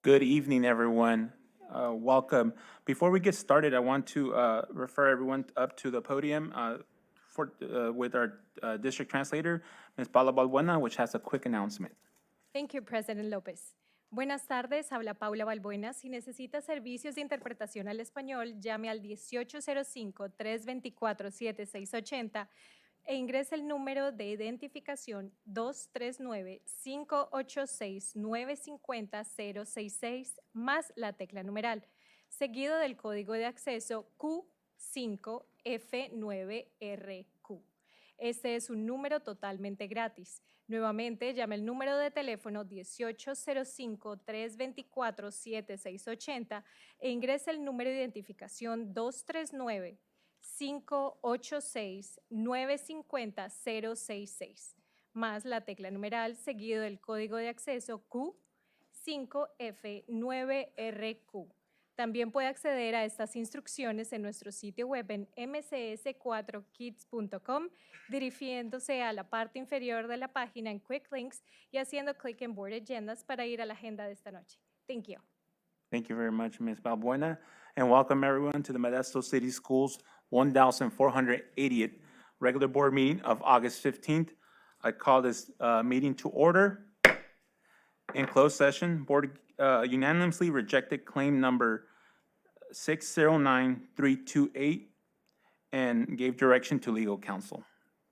Good evening, everyone. Welcome. Before we get started, I want to refer everyone up to the podium with our district translator, Ms. Paula Balbuena, which has a quick announcement. Thank you, President López. Buenas tardes, habla Paula Balbuena. Si necesita servicios de interpretación al español, llame al 1805-324-7680 e ingrese el número de identificación 239-586-950-066 más la tecla numeral, seguido del código de acceso Q5F9RQ. Este es un número totalmente gratis. Nuevamente, llame el número de teléfono 1805-324-7680 e ingrese el número de identificación 239-586-950-066, más la tecla numeral seguido del código de acceso Q5F9RQ. También puede acceder a estas instrucciones en nuestro sitio web en mcs4kids.com, dirigiéndose a la parte inferior de la página en Quick Links y haciendo clic en Board Agendas para ir a la agenda de esta noche. Thank you. Thank you very much, Ms. Balbuena, and welcome everyone to the Modesto City Schools 1480th regular board meeting of August 15th. I call this meeting to order. In closed session, board unanimously rejected claim number 609328 and gave direction to legal counsel.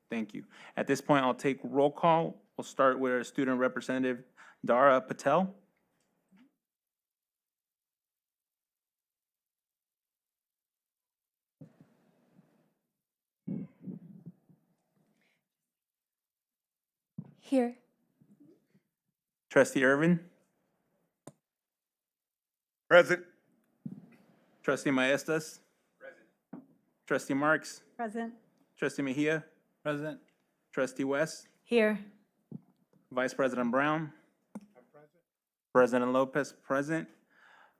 Thank you. At this point, I'll take roll call. We'll start with our student representative, Dara Patel. Here. Trustee Irvin. Present. Trustee Maestas. Present. Trustee Marks. Present. Trustee Mejia. Present. Trustee West. Here. Vice President Brown. I'm present. President Lopez, present.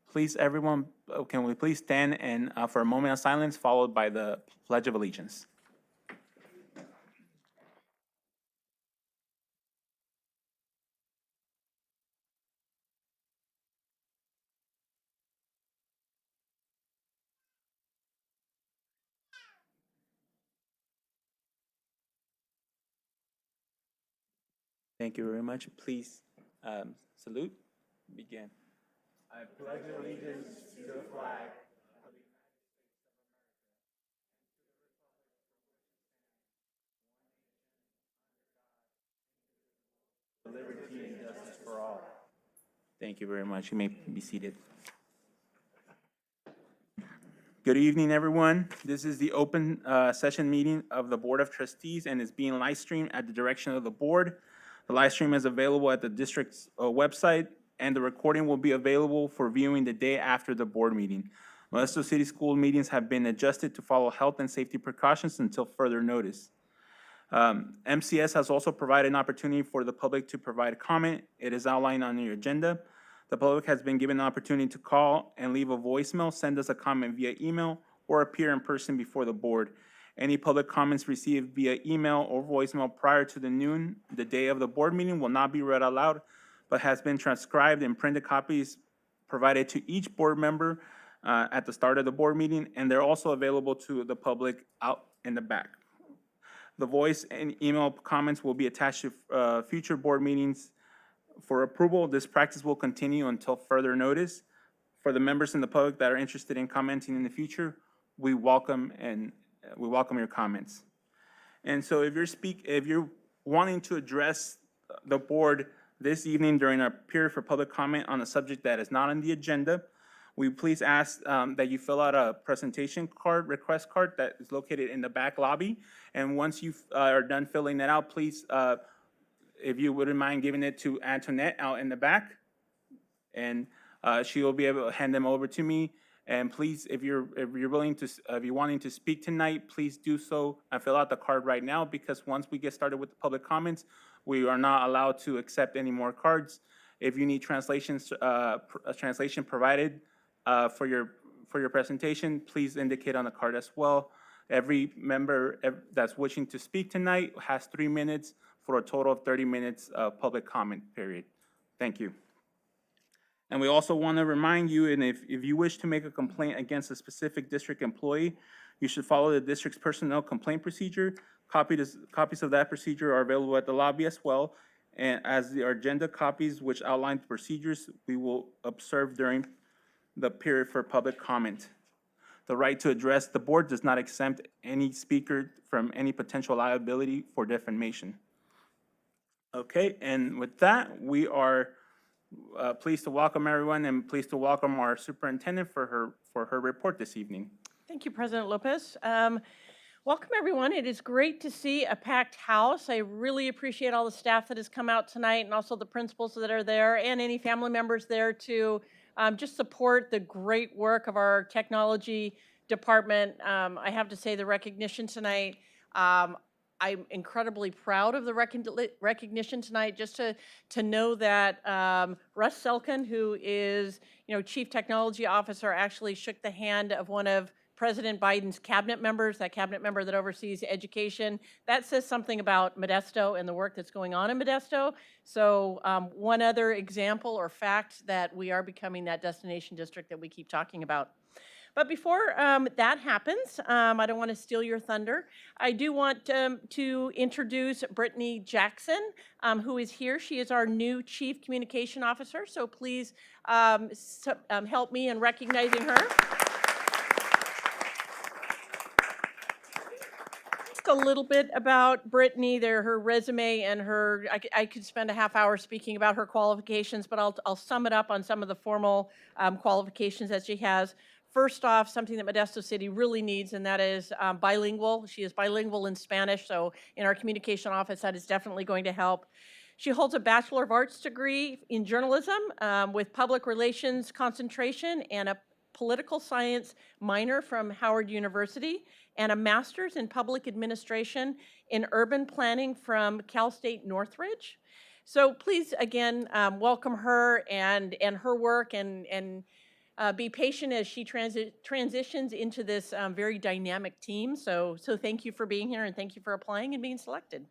Please, everyone, can we please stand and for a moment of silence, followed by the Pledge of Allegiance. Thank you very much. Please salute. Begin. I pledge allegiance to the flag of the United States of America and to the republic for which it stands, one nation, under God, liberty and justice for all. Thank you very much. You may be seated. Good evening, everyone. This is the open session meeting of the Board of Trustees and is being live streamed at the direction of the board. The live stream is available at the district's website, and the recording will be available for viewing the day after the board meeting. Modesto City School meetings have been adjusted to follow health and safety precautions until further notice. MCS has also provided an opportunity for the public to provide comment. It is outlined on your agenda. The public has been given an opportunity to call and leave a voicemail, send us a comment via email, or appear in person before the board. Any public comments received via email or voicemail prior to the day of the board meeting will not be read aloud, but has been transcribed and printed copies provided to each board member at the start of the board meeting, and they're also available to the public out in the back. The voice and email comments will be attached to future board meetings for approval. This practice will continue until further notice. For the members in the public that are interested in commenting in the future, we welcome your comments. And so if you're wanting to address the board this evening during our period for public comment on a subject that is not on the agenda, we please ask that you fill out a presentation card, request card that is located in the back lobby. And once you are done filling that out, please, if you wouldn't mind giving it to Antoinette out in the back, and she will be able to hand them over to me. And please, if you're wanting to speak tonight, please do so and fill out the card right now, because once we get started with the public comments, we are not allowed to accept any more cards. If you need translations, a translation provided for your presentation, please indicate on the card as well. Every member that's wishing to speak tonight has 3 minutes for a total of 30 minutes of public comment period. Thank you. And we also want to remind you, and if you wish to make a complaint against a specific district employee, you should follow the district's personnel complaint procedure. Copies of that procedure are available at the lobby as well, and as the agenda copies which outline the procedures we will observe during the period for public comment. The right to address the board does not exempt any speaker from any potential liability for defamation. Okay, and with that, we are pleased to welcome everyone and pleased to welcome our superintendent for her report this evening. Thank you, President Lopez. Welcome, everyone. It is great to see a packed house. I really appreciate all the staff that has come out tonight and also the principals that are there and any family members there to just support the great work of our technology department. I have to say the recognition tonight, I'm incredibly proud of the recognition tonight, just to know that Russ Selkin, who is, Chief Technology Officer, actually shook the hand of one of President Biden's cabinet members, that cabinet member that oversees education. That says something about Modesto and the work that's going on in Modesto. So one other example or fact that we are becoming that destination district that we keep talking about. But before that happens, I don't want to steal your thunder. I do want to introduce Brittany Jackson, who is here. She is our new Chief Communication Officer, so please help me in recognizing her. Just a little bit about Brittany, her resume and her, I could spend a half hour speaking about her qualifications, but I'll sum it up on some of the formal qualifications that she has. First off, something that Modesto City really needs, and that is bilingual. She is bilingual in Spanish, so in our communication office, that is definitely going to help. She holds a Bachelor of Arts degree in journalism with public relations concentration and a political science minor from Howard University and a master's in public administration in urban planning from Cal State Northridge. So please, again, welcome her and her work and be patient as she transitions into this very dynamic team. So thank you for being here and thank you for applying and being selected.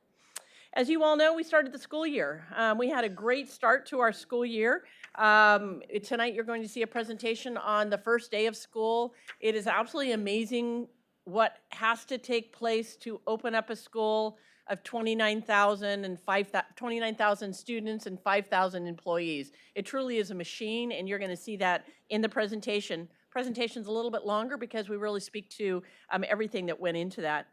As you all know, we started the school year. We had a great start to our school year. Tonight you're going to see a presentation on the first day of school. It is absolutely amazing what has to take place to open up a school of 29,000 students and 5,000 employees. It truly is a machine, and you're going to see that in the presentation. Presentation's a little bit longer because we really speak to everything that went into that.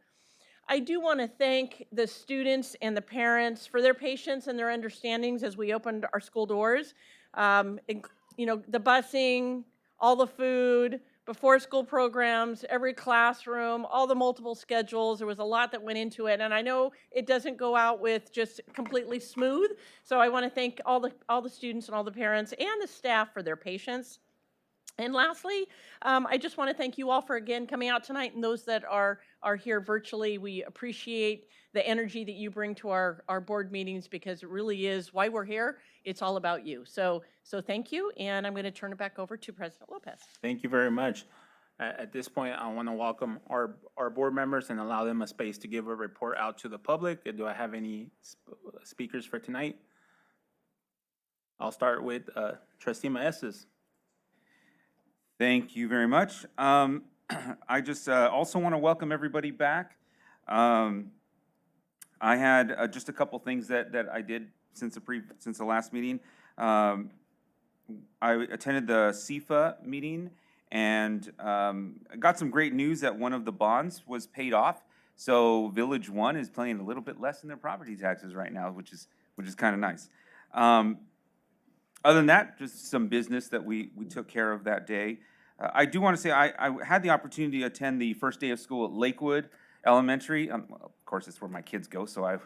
I do want to thank the students and the parents for their patience and their understandings as we opened our school doors. The busing, all the food, before school programs, every classroom, all the multiple schedules. There was a lot that went into it, and I know it doesn't go out with just completely smooth. So I want to thank all the students and all the parents and the staff for their patience. And lastly, I just want to thank you all for again coming out tonight, and those that are here virtually. We appreciate the energy that you bring to our board meetings because it really is why we're here. It's all about you. So thank you, and I'm going to turn it back over to President Lopez. Thank you very much. At this point, I want to welcome our board members and allow them a space to give a report out to the public. Do I have any speakers for tonight? I'll start with Trustee Maestas. Thank you very much. I just also want to welcome everybody back. I had just a couple things that I did since the last meeting. I attended the CFA meeting and got some great news that one of the bonds was paid off. So Village 1 is paying a little bit less in their property taxes right now, which is kind of nice. Other than that, just some business that we took care of that day. I do want to say I had the opportunity to attend the first day of school at Lakewood Elementary. Of course, it's where my kids go, so I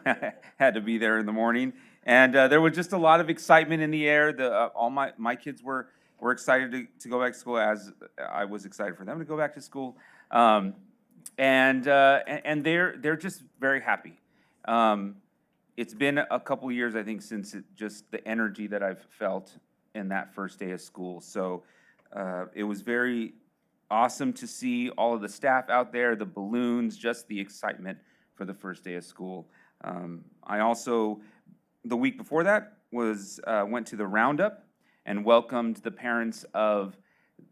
had to be there in the morning. And there was just a lot of excitement in the air. All my kids were excited to go back to school, as I was excited for them to go back to school. And they're just very happy. It's been a couple of years, I think, since just the energy that I've felt in that first day of school. So it was very awesome to see all of the staff out there, the balloons, just the excitement for the first day of school. I also, the week before that, went to the Roundup and welcomed the parents of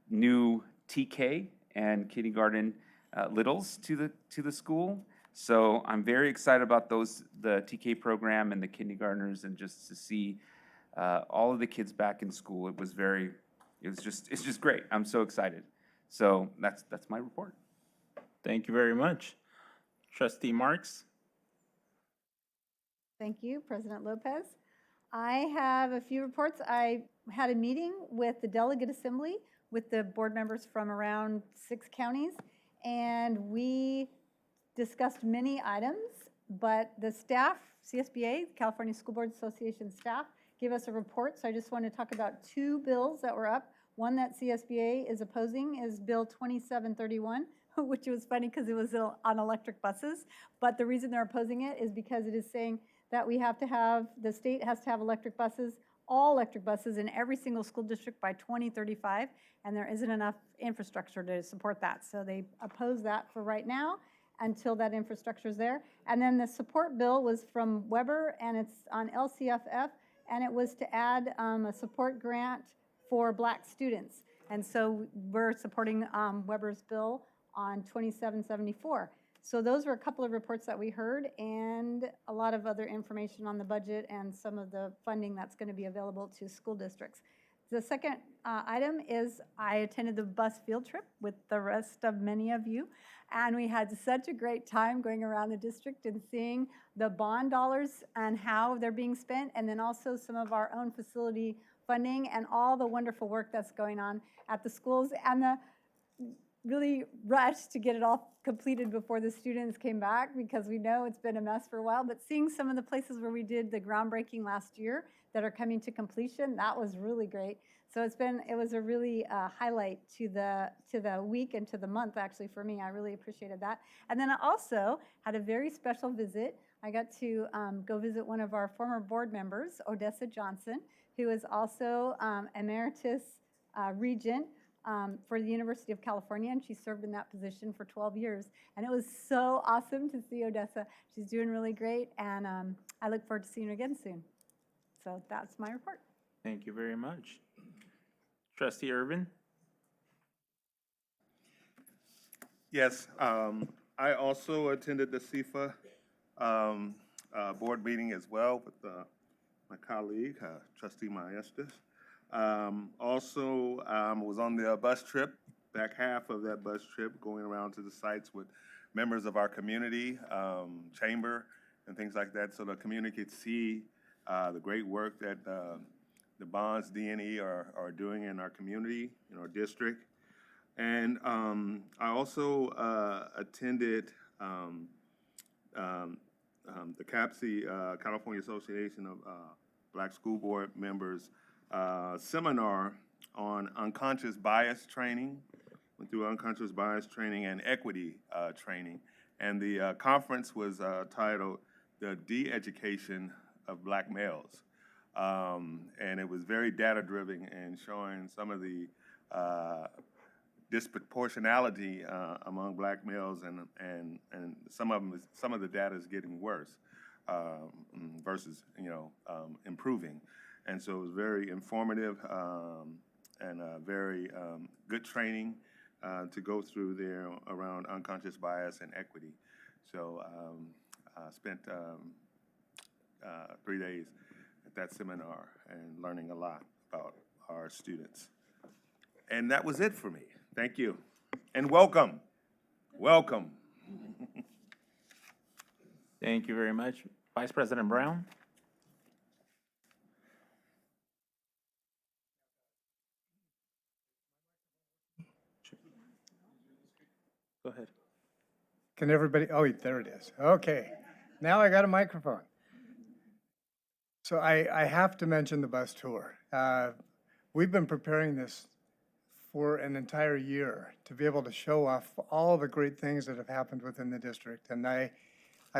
new TK and kindergarten littles to the school. So I'm very excited about the TK program and the kindergartners, and just to see all of the kids back in school. It's just great. I'm so excited. So that's my report. Thank you very much. Trustee Marks? Thank you, President Lopez. I have a few reports. I had a meeting with the Delegate Assembly with the board members from around 6 counties, and we discussed many items, but the staff, CSBA, California School Board Association staff, gave us a report, so I just want to talk about 2 bills that were up. One that CSBA is opposing is Bill 2731, which was funny because it was on electric buses, but the reason they're opposing it is because it is saying that the state has to have electric buses, all electric buses in every single school district by 2035, and there isn't enough infrastructure to support that. So they oppose that for right now until that infrastructure is there. And then the support bill was from Waiver, and it's on LCFF, and it was to add a support grant for Black students. And so we're supporting Waiver's bill on 2774. So those were a couple of reports that we heard, and a lot of other information on the budget and some of the funding that's going to be available to school districts. The second item is I attended the bus field trip with the rest of many of you, and we had such a great time going around the district and seeing the bond dollars and how they're being spent, and then also some of our own facility funding and all the wonderful work that's going on at the schools, and the really rushed to get it all completed before the students came back, because we know it's been a mess for a while. But seeing some of the places where we did the groundbreaking last year that are coming to completion, that was really great. So it was a really highlight to the week and to the month, actually, for me. I really appreciated that. And then I also had a very special visit. I got to go visit one of our former board members, Odessa Johnson, who is also emeritus regent for the University of California, and she served in that position for 12 years. And it was so awesome to see Odessa. She's doing really great, and I look forward to seeing her again soon. So that's my report. Thank you very much. Trustee Irvin? Yes, I also attended the CIFA board meeting as well with my colleague, Trustee Maestas. Also, was on the bus trip, back half of that bus trip, going around to the sites with members of our community, chamber, and things like that, so the community could see the great work that the Bonds DNE are doing in our community, in our district. And I also attended the CAPSI, California Association of Black School Board Members, seminar on unconscious bias training. Went through unconscious bias training and equity training. And the conference was titled The De-Education of Black Males. And it was very data-driven and showing some of the disproportionality among black males, and some of the data is getting worse versus improving. And so it was very informative and very good training to go through there around unconscious bias and equity. So I spent 3 days at that seminar and learning a lot about our students. And that was it for me. Thank you. And welcome. Welcome. Thank you very much. Vice President Brown? Go ahead. Can everybody, oh, there it is. Okay, now I got a microphone. So I have to mention the bus tour. We've been preparing this for an entire year to be able to show off all the great things that have happened within the district. And I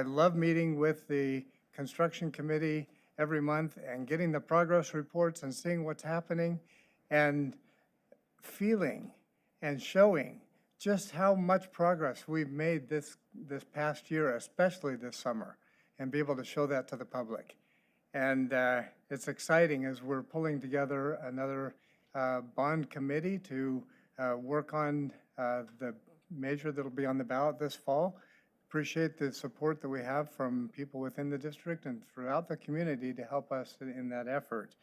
love meeting with the construction committee every month and getting the progress reports and seeing what's happening and feeling and showing just how much progress we've made this past year, especially this summer, and be able to show that to the public. And it's exciting as we're pulling together another bond committee to work on the measure that'll be on the ballot this fall. Appreciate the support that we have from people within the district and throughout the community to help us in that effort.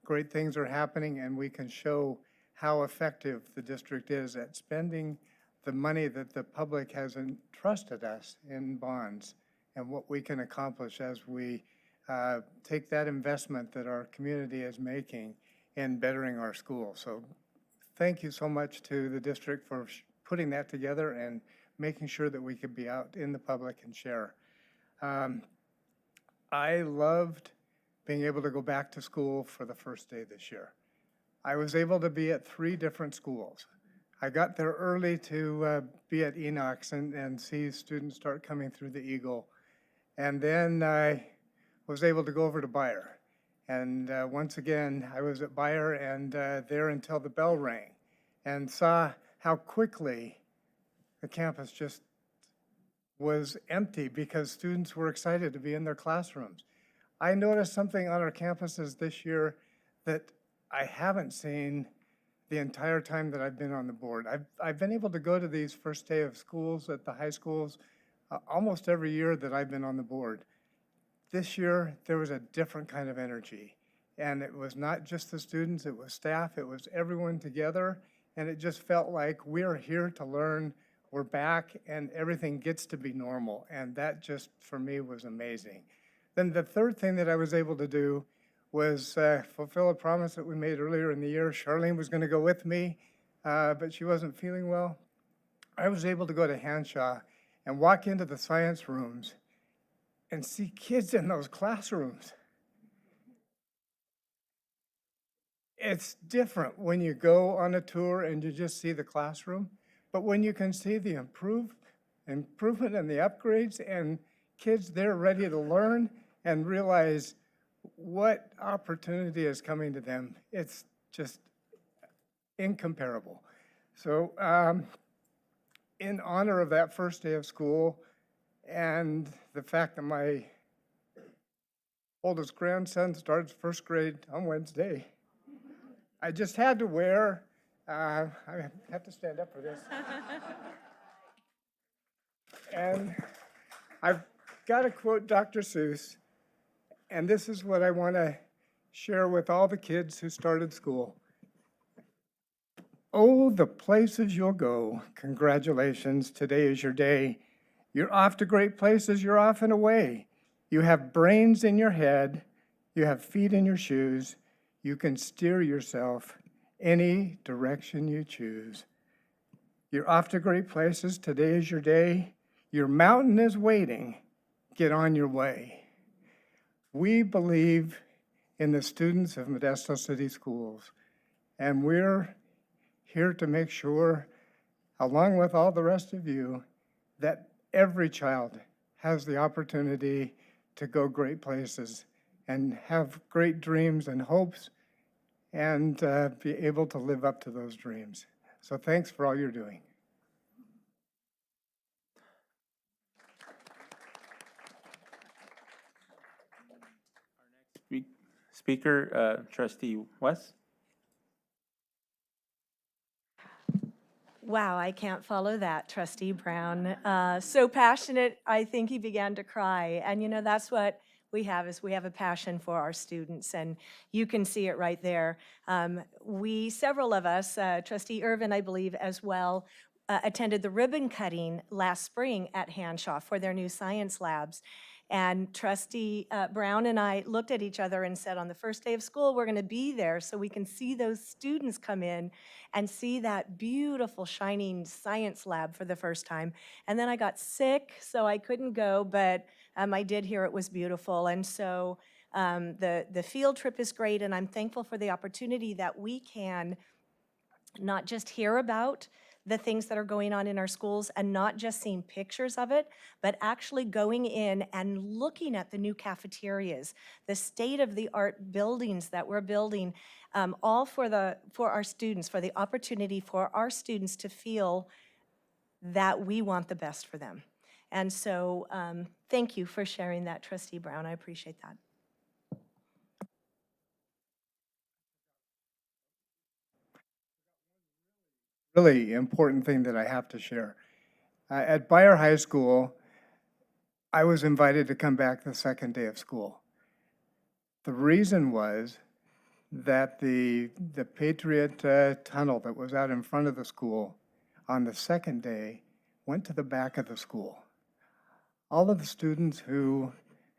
Great things are happening, and we can show how effective the district is at spending the money that the public has entrusted us in bonds, and what we can accomplish as we take that investment that our community is making in bettering our schools. So thank you so much to the district for putting that together and making sure that we could be out in the public and share. I loved being able to go back to school for the first day this year. I was able to be at 3 different schools. I got there early to be at Enoch's and see students start coming through the Eagle. And then I was able to go over to Bayer. And once again, I was at Bayer and there until the bell rang, and saw how quickly the campus just was empty because students were excited to be in their classrooms. I noticed something on our campuses this year that I haven't seen the entire time that I've been on the board. I've been able to go to these first day of schools at the high schools almost every year that I've been on the board. This year, there was a different kind of energy. And it was not just the students, it was staff, it was everyone together. And it just felt like we're here to learn, we're back, and everything gets to be normal. And that just, for me, was amazing. Then the third thing that I was able to do was fulfill a promise that we made earlier in the year. Charlene was going to go with me, but she wasn't feeling well. I was able to go to Hanshaw and walk into the science rooms and see kids in those classrooms. It's different when you go on a tour and you just see the classroom, but when you can see the improvement and the upgrades and kids there ready to learn and realize what opportunity is coming to them, it's just incomparable. So in honor of that first day of school and the fact that my oldest grandson starts first grade on Wednesday, I just had to wear, I have to stand up for this. And I've got to quote Dr. Seuss, and this is what I want to share with all the kids who started school. Oh, the places you'll go. Congratulations, today is your day. You're off to great places, you're off and away. You have brains in your head, you have feet in your shoes. You can steer yourself any direction you choose. You're off to great places, today is your day. Your mountain is waiting, get on your way. We believe in the students of Modesto City Schools, and we're here to make sure, along with all the rest of you, that every child has the opportunity to go great places and have great dreams and hopes and be able to live up to those dreams. So thanks for all you're doing. Speaker, Trustee West. Wow, I can't follow that, Trustee Brown. So passionate, I think he began to cry. And you know, that's what we have, is we have a passion for our students, and you can see it right there. Several of us, Trustee Irvin, I believe, as well, attended the ribbon cutting last spring at Hanshaw for their new science labs. And Trustee Brown and I looked at each other and said, on the first day of school, we're going to be there so we can see those students come in and see that beautiful, shining science lab for the first time. And then I got sick, so I couldn't go, but I did hear it was beautiful. And so the field trip is great, and I'm thankful for the opportunity that we can not just hear about the things that are going on in our schools and not just seeing pictures of it, but actually going in and looking at the new cafeterias, the state-of-the-art buildings that we're building, all for our students, for the opportunity for our students to feel that we want the best for them. And so thank you for sharing that, Trustee Brown. I appreciate that. really important thing that I have to share. At Beyer High School, I was invited to come back the second day of school. The reason was that the Patriot tunnel that was out in front of the school on the second day went to the back of the school. All of the students who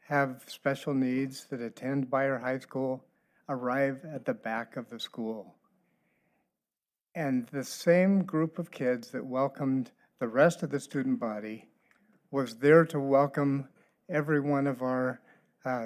have special needs that attend Beyer High School arrive at the back of the school. And the same group of kids that welcomed the rest of the student body was there to welcome every one of our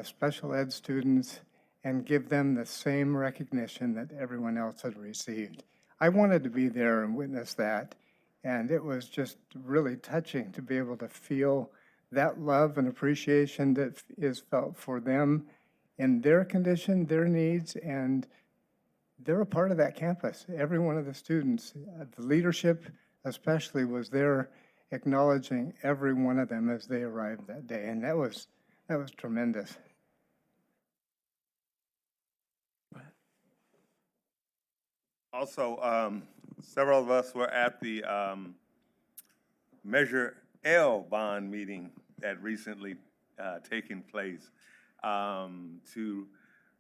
special ed students and give them the same recognition that everyone else had received. I wanted to be there and witness that, and it was just really touching to be able to feel that love and appreciation that is felt for them in their condition, their needs, and they're a part of that campus. Every one of the students, the leadership especially, was there acknowledging every one of them as they arrived that day, and that was tremendous. Also, several of us were at the Measure L bond meeting that recently taken place to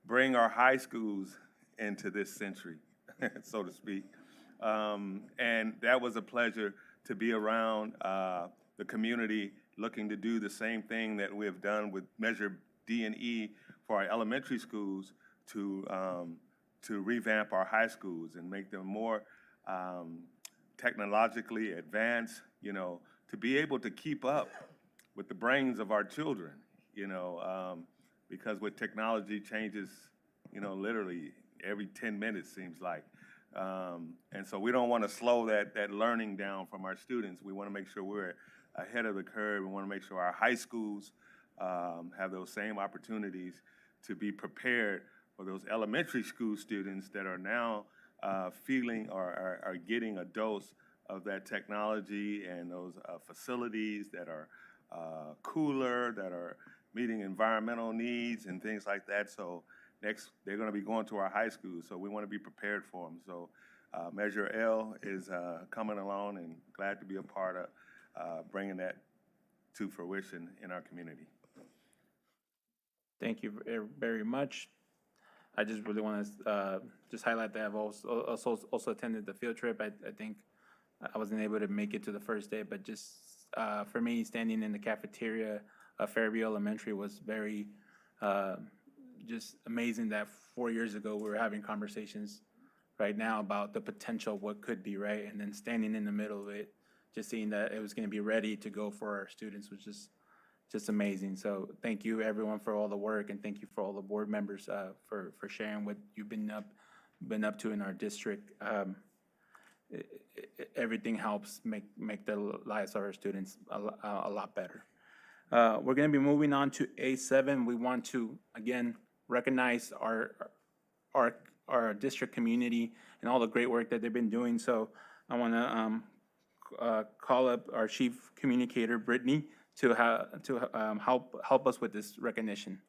bring our high schools into this century, so to speak. And that was a pleasure to be around the community looking to do the same thing that we have done with Measure D and E for our elementary schools to revamp our high schools and make them more technologically advanced, you know, to be able to keep up with the brains of our children, you know, because with technology changes, you know, literally every 10 minutes seems like. And so we don't want to slow that learning down from our students. We want to make sure we're ahead of the curve. We want to make sure our high schools have those same opportunities to be prepared for those elementary school students that are now feeling or are getting a dose of that technology and those facilities that are cooler, that are meeting environmental needs and things like that. So next, they're going to be going to our high schools, so we want to be prepared for them. So Measure L is coming along, and glad to be a part of bringing that to fruition in our community. Thank you very much. I just really want to just highlight that I've also attended the field trip. I think I wasn't able to make it to the first day, but just for me, standing in the cafeteria of Fairview Elementary was very just amazing that 4 years ago we were having conversations right now about the potential of what could be, right? And then standing in the middle of it, just seeing that it was going to be ready to go for our students was just amazing. So thank you everyone for all the work, and thank you for all the board members for sharing what you've been up to in our district. Everything helps make the lives of our students a lot better. We're going to be moving on to A7. We want to again recognize our district community and all the great work that they've been doing. So I want to call up our chief communicator, Brittany, to help us with this recognition.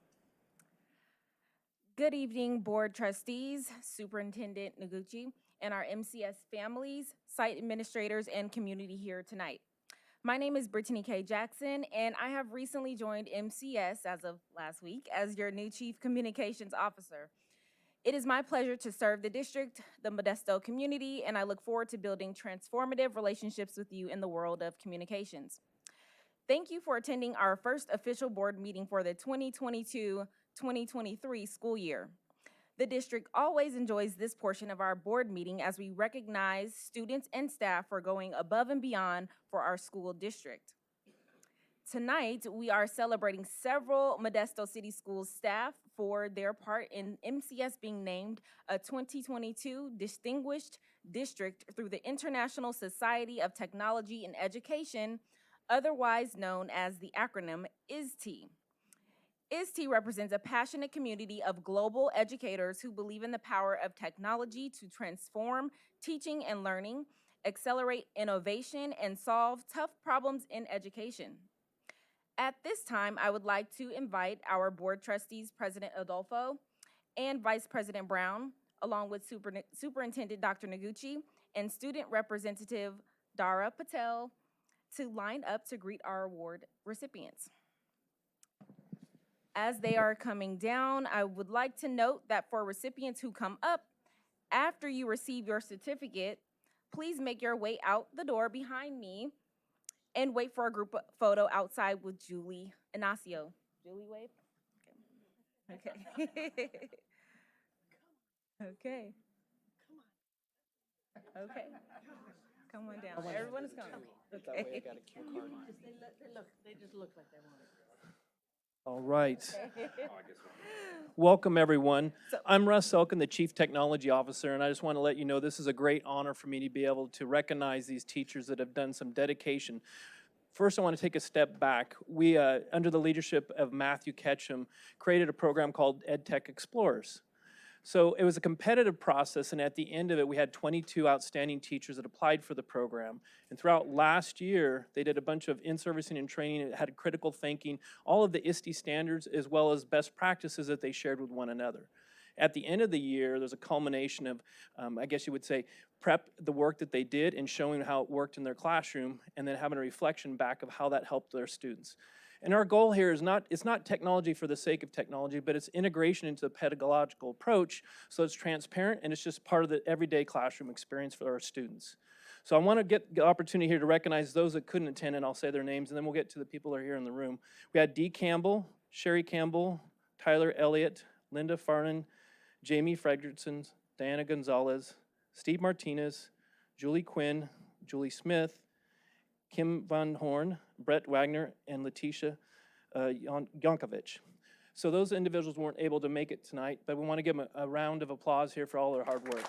Good evening, board trustees, Superintendent Noguchi, and our MCS families, site administrators, and community here tonight. My name is Brittany K. Jackson, and I have recently joined MCS as of last week as your new Chief Communications Officer. It is my pleasure to serve the district, the Modesto community, and I look forward to building transformative relationships with you in the world of communications. Thank you for attending our first official board meeting for the 2022-2023 school year. The district always enjoys this portion of our board meeting as we recognize students and staff for going above and beyond for our school district. Tonight, we are celebrating several Modesto City Schools staff for their part in MCS being named a 2022 Distinguished District through the International Society of Technology and Education, otherwise known as the acronym ISTE. ISTE represents a passionate community of global educators who believe in the power of technology to transform teaching and learning, accelerate innovation, and solve tough problems in education. At this time, I would like to invite our board trustees, President Adolfo and Vice President Brown, along with Superintendent Dr. Noguchi and Student Representative Dara Patel to line up to greet our award recipients. As they are coming down, I would like to note that for recipients who come up after you receive your certificate, please make your way out the door behind me and wait for a group photo outside with Julie Inacio. Julie, wave. Okay. Okay. Okay. Come on down. Everyone is coming. Okay. They just look like they want it. All right. Welcome, everyone. I'm Russ Elkin, the Chief Technology Officer, and I just want to let you know this is a great honor for me to be able to recognize these teachers that have done some dedication. First, I want to take a step back. We, under the leadership of Matthew Ketchum, created a program called Edtech Explorers. So it was a competitive process, and at the end of it, we had 22 outstanding teachers that applied for the program. And throughout last year, they did a bunch of in-servicing and training. It had critical thinking, all of the ISTE standards, as well as best practices that they shared with one another. At the end of the year, there's a culmination of, I guess you would say, prep the work that they did and showing how it worked in their classroom, and then having a reflection back of how that helped their students. And our goal here is it's not technology for the sake of technology, but it's integration into the pedagogical approach so it's transparent and it's just part of the everyday classroom experience for our students. So I want to get the opportunity here to recognize those that couldn't attend, and I'll say their names, and then we'll get to the people that are here in the room. We had Dee Campbell, Sherry Campbell, Tyler Elliott, Linda Farnan, Jamie Fredrickson, Diana Gonzalez, Steve Martinez, Julie Quinn, Julie Smith, Kim Van Horn, Brett Wagner, and Letitia Yankovic. So those individuals weren't able to make it tonight, but we want to give them a round of applause here for all their hard work.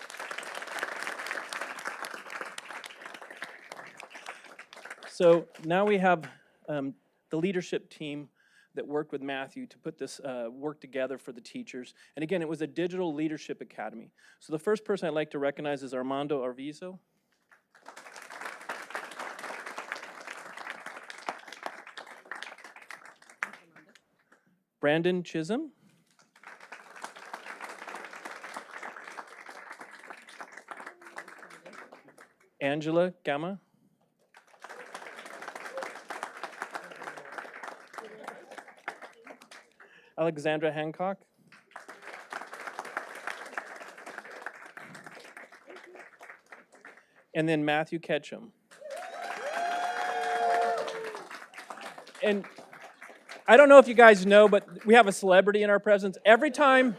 So now we have the leadership team that worked with Matthew to put this work together for the teachers. And again, it was a digital leadership academy. So the first person I'd like to recognize is Armando Arvizo. Brandon Chisholm. Angela Gamma. Alexandra Hancock. And then Matthew Ketchum. And I don't know if you guys know, but we have a celebrity in our presence. Every time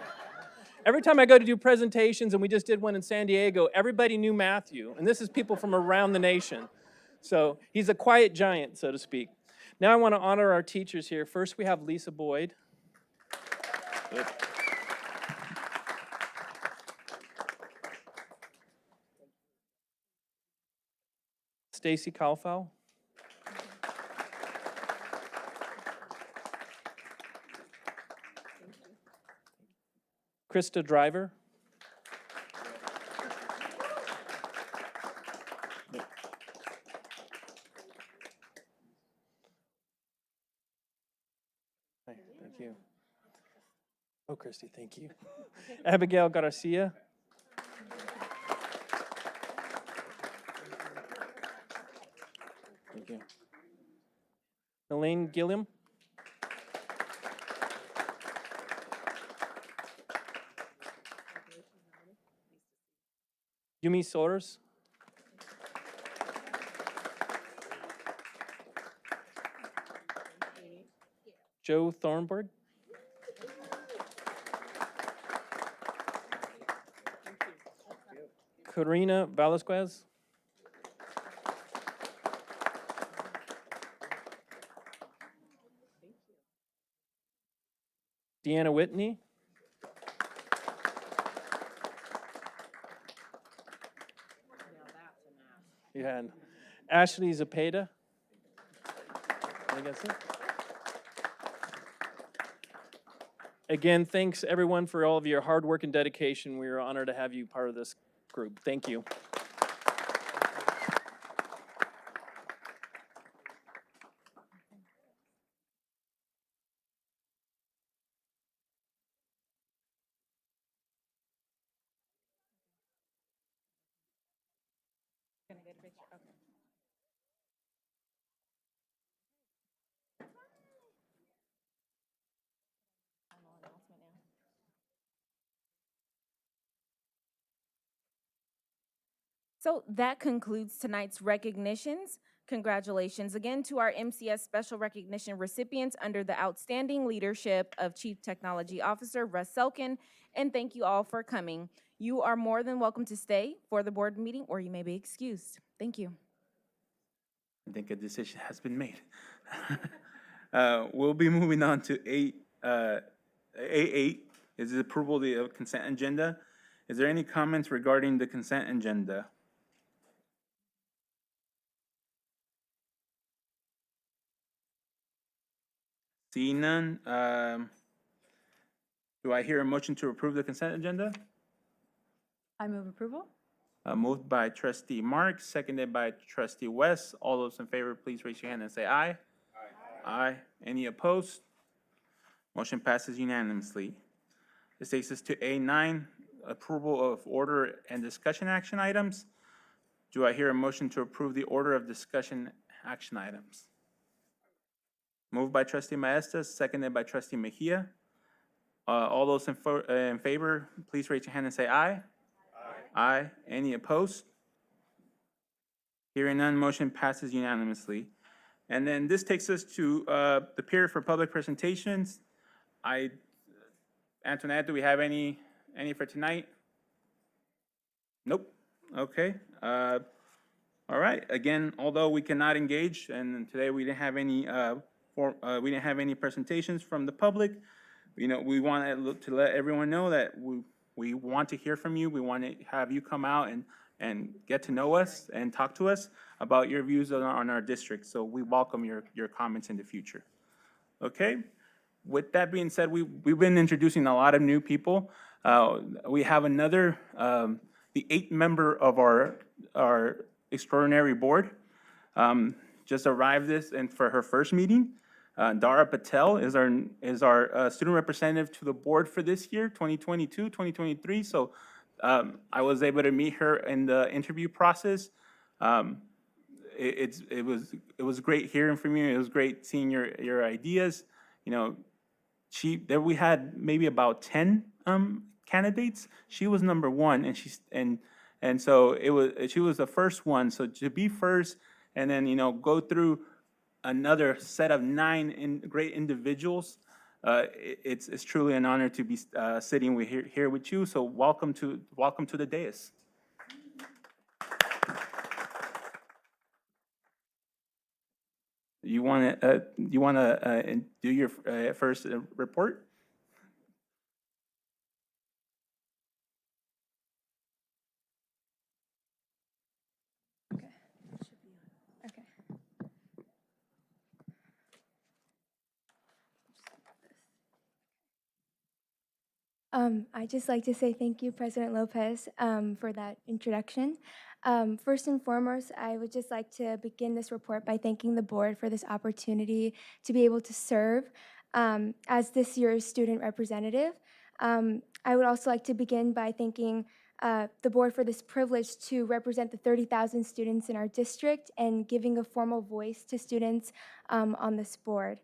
I go to do presentations, and we just did one in San Diego, everybody knew Matthew. And this is people from around the nation. So he's a quiet giant, so to speak. Now I want to honor our teachers here. First, we have Lisa Boyd. Stacy Kalfau. Krista Driver. Hi, thank you. Oh, Christy, thank you. Abigail Garcia. Thank you. Elaine Gilliam. Yumi Soros. Joe Thornburg. Karina Velasquez. Deanna Whitney. And Ashley Zapata. I think that's it. Again, thanks everyone for all of your hard work and dedication. We are honored to have you part of this group. Thank you. So that concludes tonight's recognitions. Congratulations again to our MCS Special Recognition recipients under the outstanding leadership of Chief Technology Officer Russ Selkin, and thank you all for coming. You are more than welcome to stay for the board meeting, or you may be excused. Thank you. I think a decision has been made. We'll be moving on to A8, is the approval of the consent agenda. Is there any comments regarding the consent agenda? Seeing none, do I hear a motion to approve the consent agenda? I move approval. Moved by trustee Marks, seconded by trustee West. All those in favor, please raise your hand and say aye. Aye. Aye. Any opposed? Motion passes unanimously. This takes us to A9, approval of order and discussion action items. Do I hear a motion to approve the order of discussion action items? Moved by trustee Maestas, seconded by trustee Mejia. All those in favor, please raise your hand and say aye. Aye. Any opposed? Hearing none, motion passes unanimously. And then this takes us to the period for public presentations. Antoinette, do we have any for tonight? Nope. Okay. All right. Again, although we cannot engage, and today we didn't have any presentations from the public. You know, we want to let everyone know that we want to hear from you. We want to have you come out and get to know us and talk to us about your views on our district. So we welcome your comments in the future. Okay? With that being said, we've been introducing a lot of new people. We have another, the 8th member of our extraordinary board just arrived for her first meeting. Dara Patel is our student representative to the board for this year, 2022, 2023. So I was able to meet her in the interview process. It was great hearing from you. It was great seeing your ideas. You know, we had maybe about 10 candidates. She was number 1, and so she was the first one. So to be first, and then go through another set of 9 great individuals. It's truly an honor to be sitting here with you. So welcome to the dais. You want to do your first report? I'd just like to say thank you, President Lopez, for that introduction. First and foremost, I would just like to begin this report by thanking the board for this opportunity to be able to serve as this year's student representative. I would also like to begin by thanking the board for this privilege to represent the 30,000 students in our district and giving a formal voice to students on this board.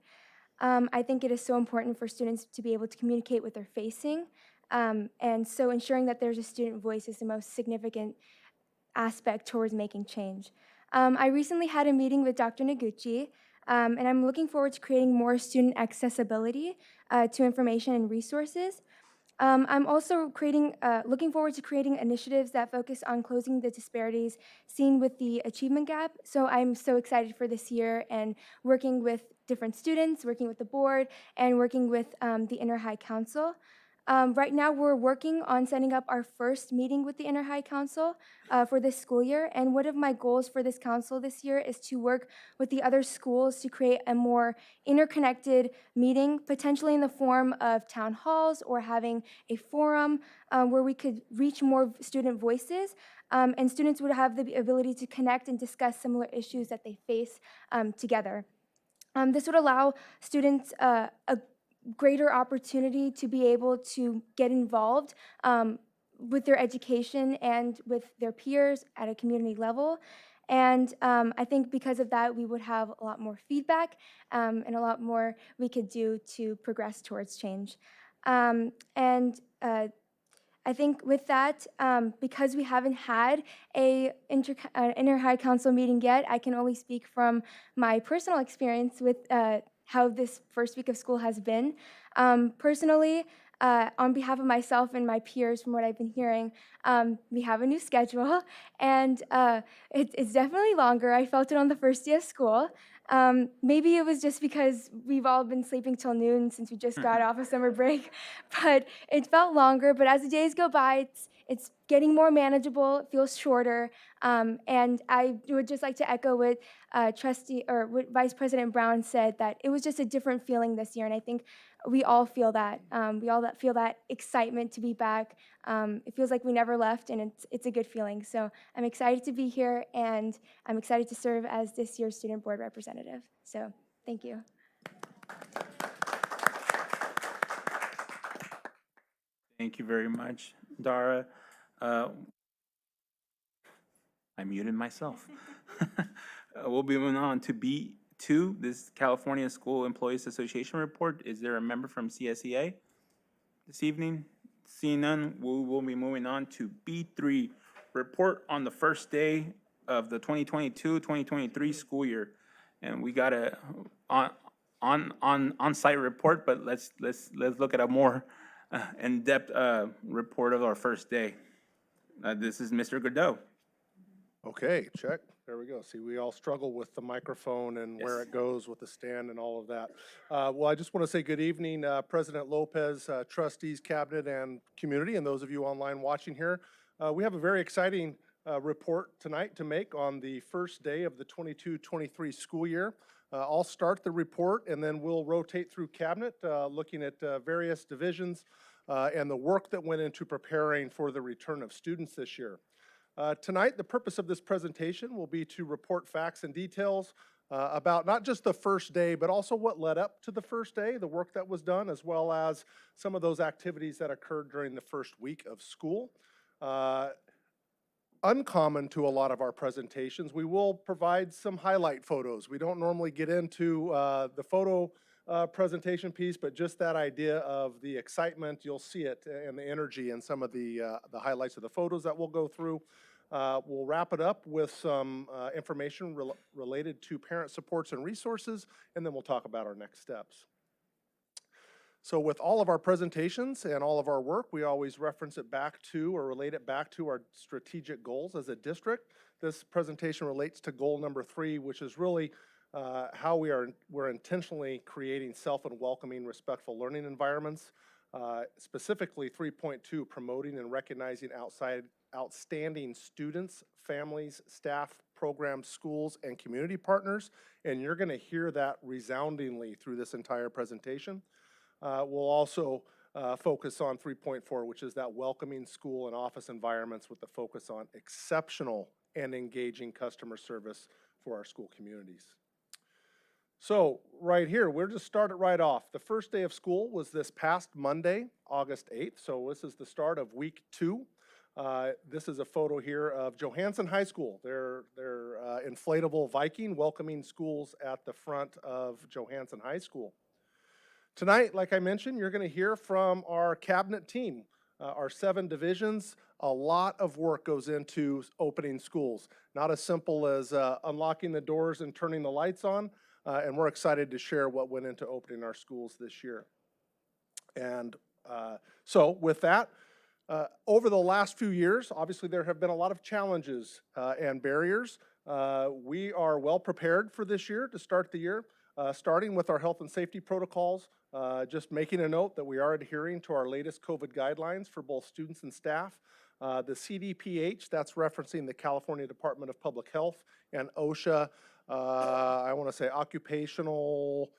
I think it is so important for students to be able to communicate what they're facing, and so ensuring that there's a student voice is the most significant aspect towards making change. I recently had a meeting with Dr. Noguchi, and I'm looking forward to creating more student accessibility to information and resources. I'm also looking forward to creating initiatives that focus on closing the disparities seen with the achievement gap. So I'm so excited for this year and working with different students, working with the board, and working with the Inter-High Council. Right now, we're working on setting up our first meeting with the Inter-High Council for this school year, and one of my goals for this council this year is to work with the other schools to create a more interconnected meeting, potentially in the form of town halls or having a forum where we could reach more student voices, and students would have the ability to connect and discuss similar issues that they face together. This would allow students a greater opportunity to be able to get involved with their education and with their peers at a community level. And I think because of that, we would have a lot more feedback and a lot more we could do to progress towards change. I think with that, because we haven't had a inter-high council meeting yet, I can only speak from my personal experience with how this first week of school has been. Personally, on behalf of myself and my peers, from what I've been hearing, we have a new schedule, and it's definitely longer. I felt it on the first day of school. Maybe it was just because we've all been sleeping till noon since we just got off of summer break, but it felt longer. But as the days go by, it's getting more manageable. It feels shorter, and I would just like to echo what what Vice President Brown said, that it was just a different feeling this year, and I think we all feel that. We all feel that excitement to be back. It feels like we never left, and it's a good feeling. So I'm excited to be here, and I'm excited to serve as this year's student board representative. So thank you. Thank you very much, Dara. I muted myself. We'll be moving on to B2, this California School Employees Association report. Is there a member from CSEA this evening? Seeing none, we will be moving on to B3, report on the first day of the 2022-2023 school year. And we got a on-site report, but let's look at a more in-depth report of our first day. This is Mr. Godot. Okay, check. There we go. See, we all struggle with the microphone and where Yes. it goes with the stand and all of that. Well, I just want to say good evening, President Lopez, trustees, cabinet, and community, and those of you online watching here. We have a very exciting report tonight to make on the first day of the 22-23 school year. I'll start the report, and then we'll rotate through cabinet, looking at various divisions and the work that went into preparing for the return of students this year. Tonight, the purpose of this presentation will be to report facts and details about not just the first day, but also what led up to the first day, the work that was done, as well as some of those activities that occurred during the first week of school. Uncommon to a lot of our presentations, we will provide some highlight photos. We don't normally get into the photo presentation piece, but just that idea of the excitement, you'll see it and the energy in some of the highlights of the photos that we'll go through. We'll wrap it up with some information related to parent supports and resources, and then we'll talk about our next steps. So with all of our presentations and all of our work, we always reference it back to or relate it back to our strategic goals as a district. This presentation relates to goal number 3, which is really how we're intentionally creating safe and welcoming, respectful learning environments. Specifically 3.2, promoting and recognizing outstanding students, families, staff, programs, schools, and community partners. And you're going to hear that resoundingly through this entire presentation. We'll also focus on 3.4, which is that welcoming school and office environments with the focus on exceptional and engaging customer service for our school communities. So right here, we're just started right off. The first day of school was this past Monday, August 8th. So this is the start of week 2. This is a photo here of Johansen High School. Their inflatable Viking welcoming schools at the front of Johansen High School. Tonight, like I mentioned, you're going to hear from our cabinet team, our 7 divisions. A lot of work goes into opening schools. Not as simple as unlocking the doors and turning the lights on. And we're excited to share what went into opening our schools this year. And so with that, over the last few years, obviously there have been a lot of challenges and barriers. We are well prepared for this year to start the year, starting with our health and safety protocols, just making a note that we are adhering to our latest COVID guidelines for both students and staff. The CDPH, that's referencing the California Department of Public Health, and OSHA, I want to say occupational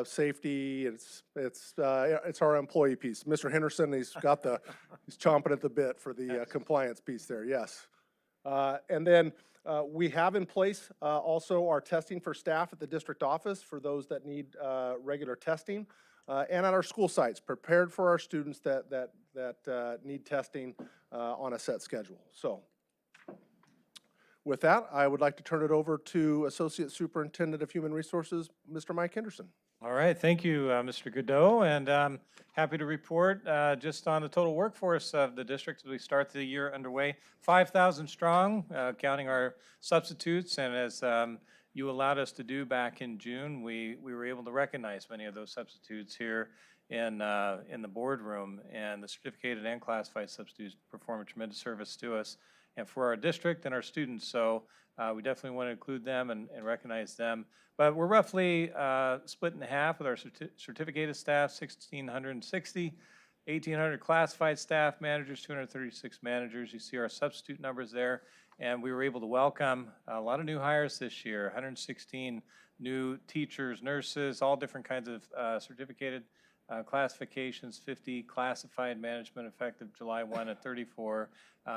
safety. It's our employee piece. Mr. Henderson, he's chomping at the bit for the compliance piece there. Yes, and then we have in place also our testing for staff at the district office for those that need regular testing. and at our school sites, prepared for our students that need testing on a set schedule. So with that, I would like to turn it over to Associate Superintendent of Human Resources, Mr. Mike Henderson. All right, thank you, Mr. Godot, and I'm happy to report just on the total workforce of the district as we start the year underway, 5,000 strong, counting our substitutes, and as you allowed us to do back in June, we were able to recognize many of those substitutes here in the boardroom, and the certificated and classified substitutes perform a tremendous service to us and for our district and our students, so we definitely want to include them and recognize them. But we're roughly split in half with our certificated staff, 1,660, 1,800 classified staff, managers, 236 managers. You see our substitute numbers there. And we were able to welcome a lot of new hires this year, 116 new teachers, nurses, all different kinds of certificated classifications, 50 classified management effective July 1 and 34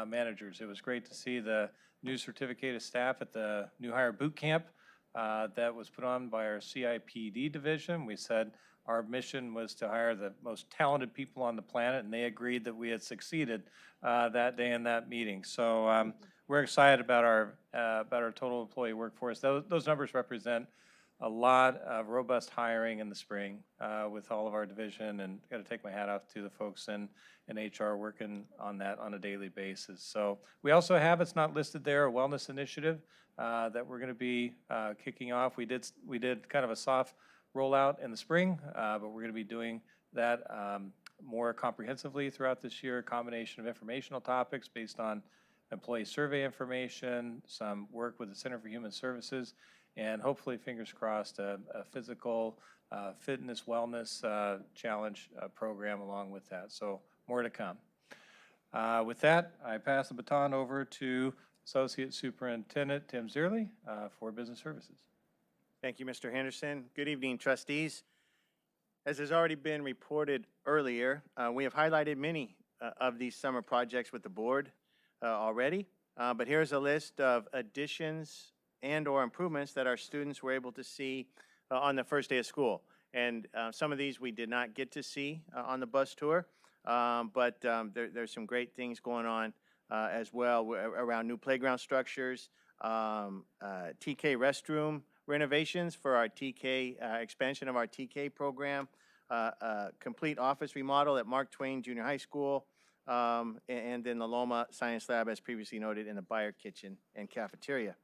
managers. It was great to see the new certificated staff at the new hire boot camp that was put on by our CIPD division. We said our mission was to hire the most talented people on the planet, and they agreed that we had succeeded that day in that meeting. So we're excited about our total employee workforce. Those numbers represent a lot of robust hiring in the spring with all of our division, and got to take my hat off to the folks in HR working on that on a daily basis. So we also have, it's not listed there, a wellness initiative that we're going to be kicking off. We did kind of a soft rollout in the spring, but we're going to be doing that more comprehensively throughout this year, a combination of informational topics based on employee survey information, some work with the Center for Human Services, and hopefully, fingers crossed, a physical fitness wellness challenge program along with that. So more to come. With that, I pass the baton over to Associate Superintendent Tim Zierle for Business Services. Thank you, Mr. Henderson. Good evening, trustees. As has already been reported earlier, we have highlighted many of these summer projects with the board already, but here's a list of additions and or improvements that our students were able to see on the first day of school. And some of these we did not get to see on the bus tour, but there's some great things going on as well around new playground structures, TK restroom renovations for our TK, expansion of our TK program, complete office remodel at Mark Twain Junior High School, and then the Loma Science Lab, as previously noted, in the Bayer Kitchen and Cafeteria.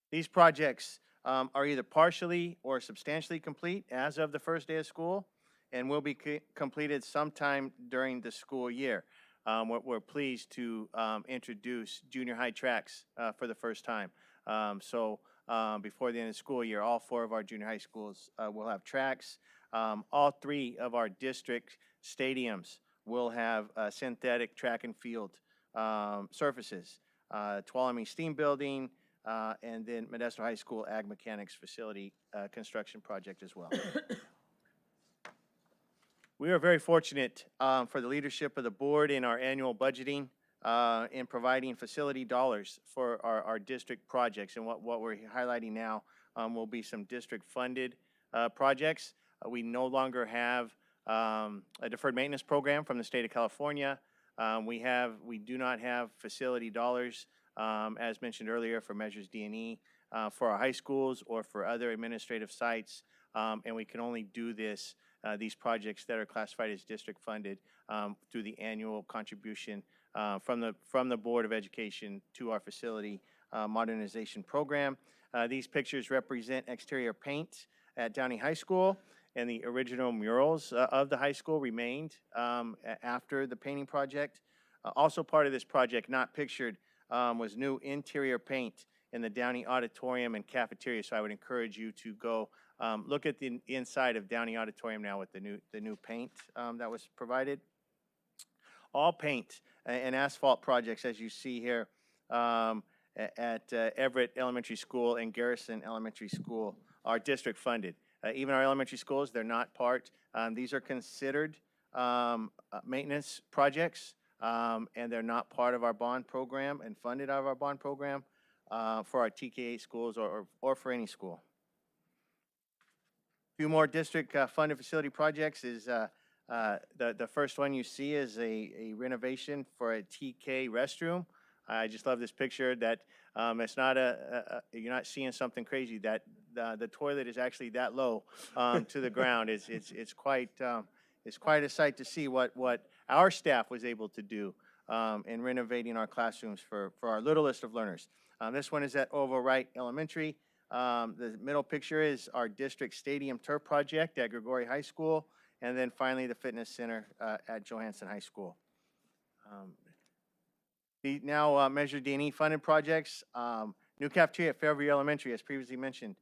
These projects are either partially or substantially complete as of the first day of school and will be completed sometime during the school year. We're pleased to introduce junior high tracks for the first time. Before the end of the school year, all 4 of our junior high schools will have tracks. All 3 of our district stadiums will have synthetic track and field surfaces. Tuolumne Steam Building, and then Modesto High School Ag Mechanics Facility construction project as well. We are very fortunate for the leadership of the board in our annual budgeting in providing facility dollars for our district projects. And what we're highlighting now will be some district-funded projects. We no longer have a deferred maintenance program from the state of California. We do not have facility dollars, as mentioned earlier, for Measures D&E for our high schools or for other administrative sites, and we can only do this, these projects that are classified as district funded through the annual contribution from the Board of Education to our facility modernization program. These pictures represent exterior paint at Downey High School, and the original murals of the high school remained after the painting project. Also part of this project, not pictured, was new interior paint in the Downey Auditorium and Cafeteria. So I would encourage you to go look at the inside of Downey Auditorium now with the new paint that was provided. All paint and asphalt projects, as you see here at Everett Elementary School and Garrison Elementary School, are district funded. Even our elementary schools, they're not part. These are considered maintenance projects, and they're not part of our bond program and funded out of our bond program for our TK8 schools or for any school. Few more district funded facility projects is the first one you see is a renovation for a TK restroom. I just love this picture that it's not you're not seeing something crazy, that the toilet is actually that low to the ground. It's quite a sight to see what our staff was able to do in renovating our classrooms for our littlest of learners. This one is at Oval Wright Elementary. The middle picture is our district stadium turf project at Gregory High School, and then finally the fitness center at Johansson High School. The now Measure D&E funded projects, new cafeteria at Fairview Elementary, as previously mentioned.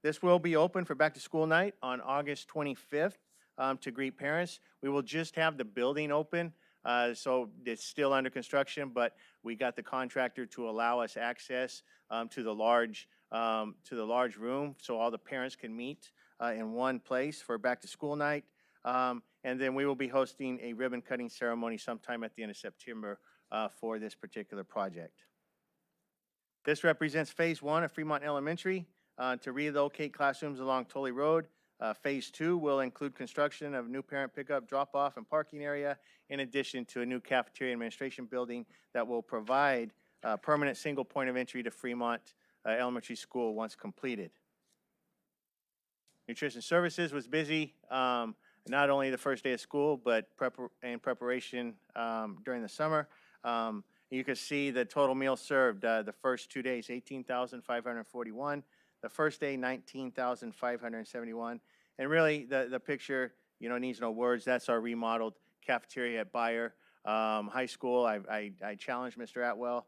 This will be open for back to school night on August 25th to greet parents. We will just have the building open, so it's still under construction, but we got the contractor to allow us access to the large room so all the parents can meet in one place for back to school night. And then we will be hosting a ribbon cutting ceremony sometime at the end of September for this particular project. This represents phase 1 of Fremont Elementary to relocate classrooms along Tully Road. Phase 2 will include construction of new parent pickup, drop-off, and parking area, in addition to a new cafeteria administration building that will provide a permanent single point of entry to Fremont Elementary School once completed. Nutrition Services was busy, not only the first day of school, but in preparation during the summer. You can see the total meals served the first 2 days, 18,541. The first day, 19,571. And really, the picture, needs no words. That's our remodeled cafeteria at Bayer High School. I challenged Mr. Atwell,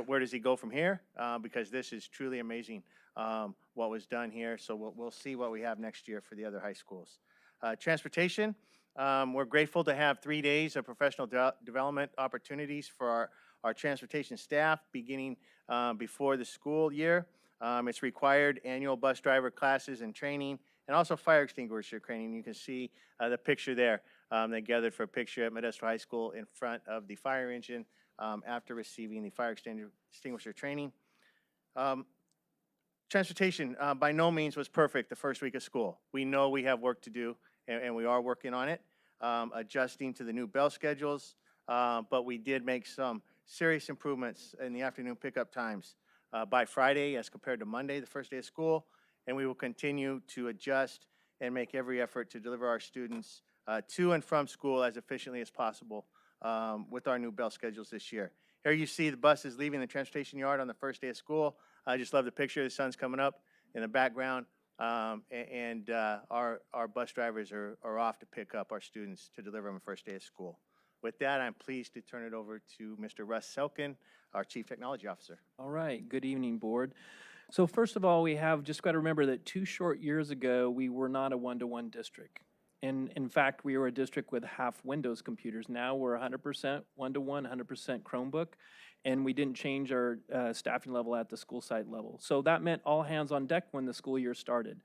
where does he go from here? Because this is truly amazing what was done here. So we'll see what we have next year for the other high schools. Transportation, we're grateful to have 3 days of professional development opportunities for our transportation staff beginning before the school year. It's required annual bus driver classes and training, and also fire extinguisher training. You can see the picture there. They gathered for a picture at Modesto High School in front of the fire engine after receiving the fire extinguisher training. Transportation by no means was perfect the first week of school. We know we have work to do, and we are working on it, adjusting to the new bell schedules, but we did make some serious improvements in the afternoon pickup times by Friday as compared to Monday, the first day of school, and we will continue to adjust and make every effort to deliver our students to and from school as efficiently as possible with our new bell schedules this year. Here you see the buses leaving the transportation yard on the first day of school. I just love the picture. The sun's coming up in the background, and our bus drivers are off to pick up our students to deliver them the first day of school. With that, I'm pleased to turn it over to Mr. Russ Selkin, our Chief Technology Officer. All right, good evening, board. So first of all, we have just got to remember that 2 short years ago, we were not a one-to-one district. And in fact, we were a district with half Windows computers. Now we're 100% one-to-one, 100% Chromebook, and we didn't change our staffing level at the school site level. So that meant all hands on deck when the school year started.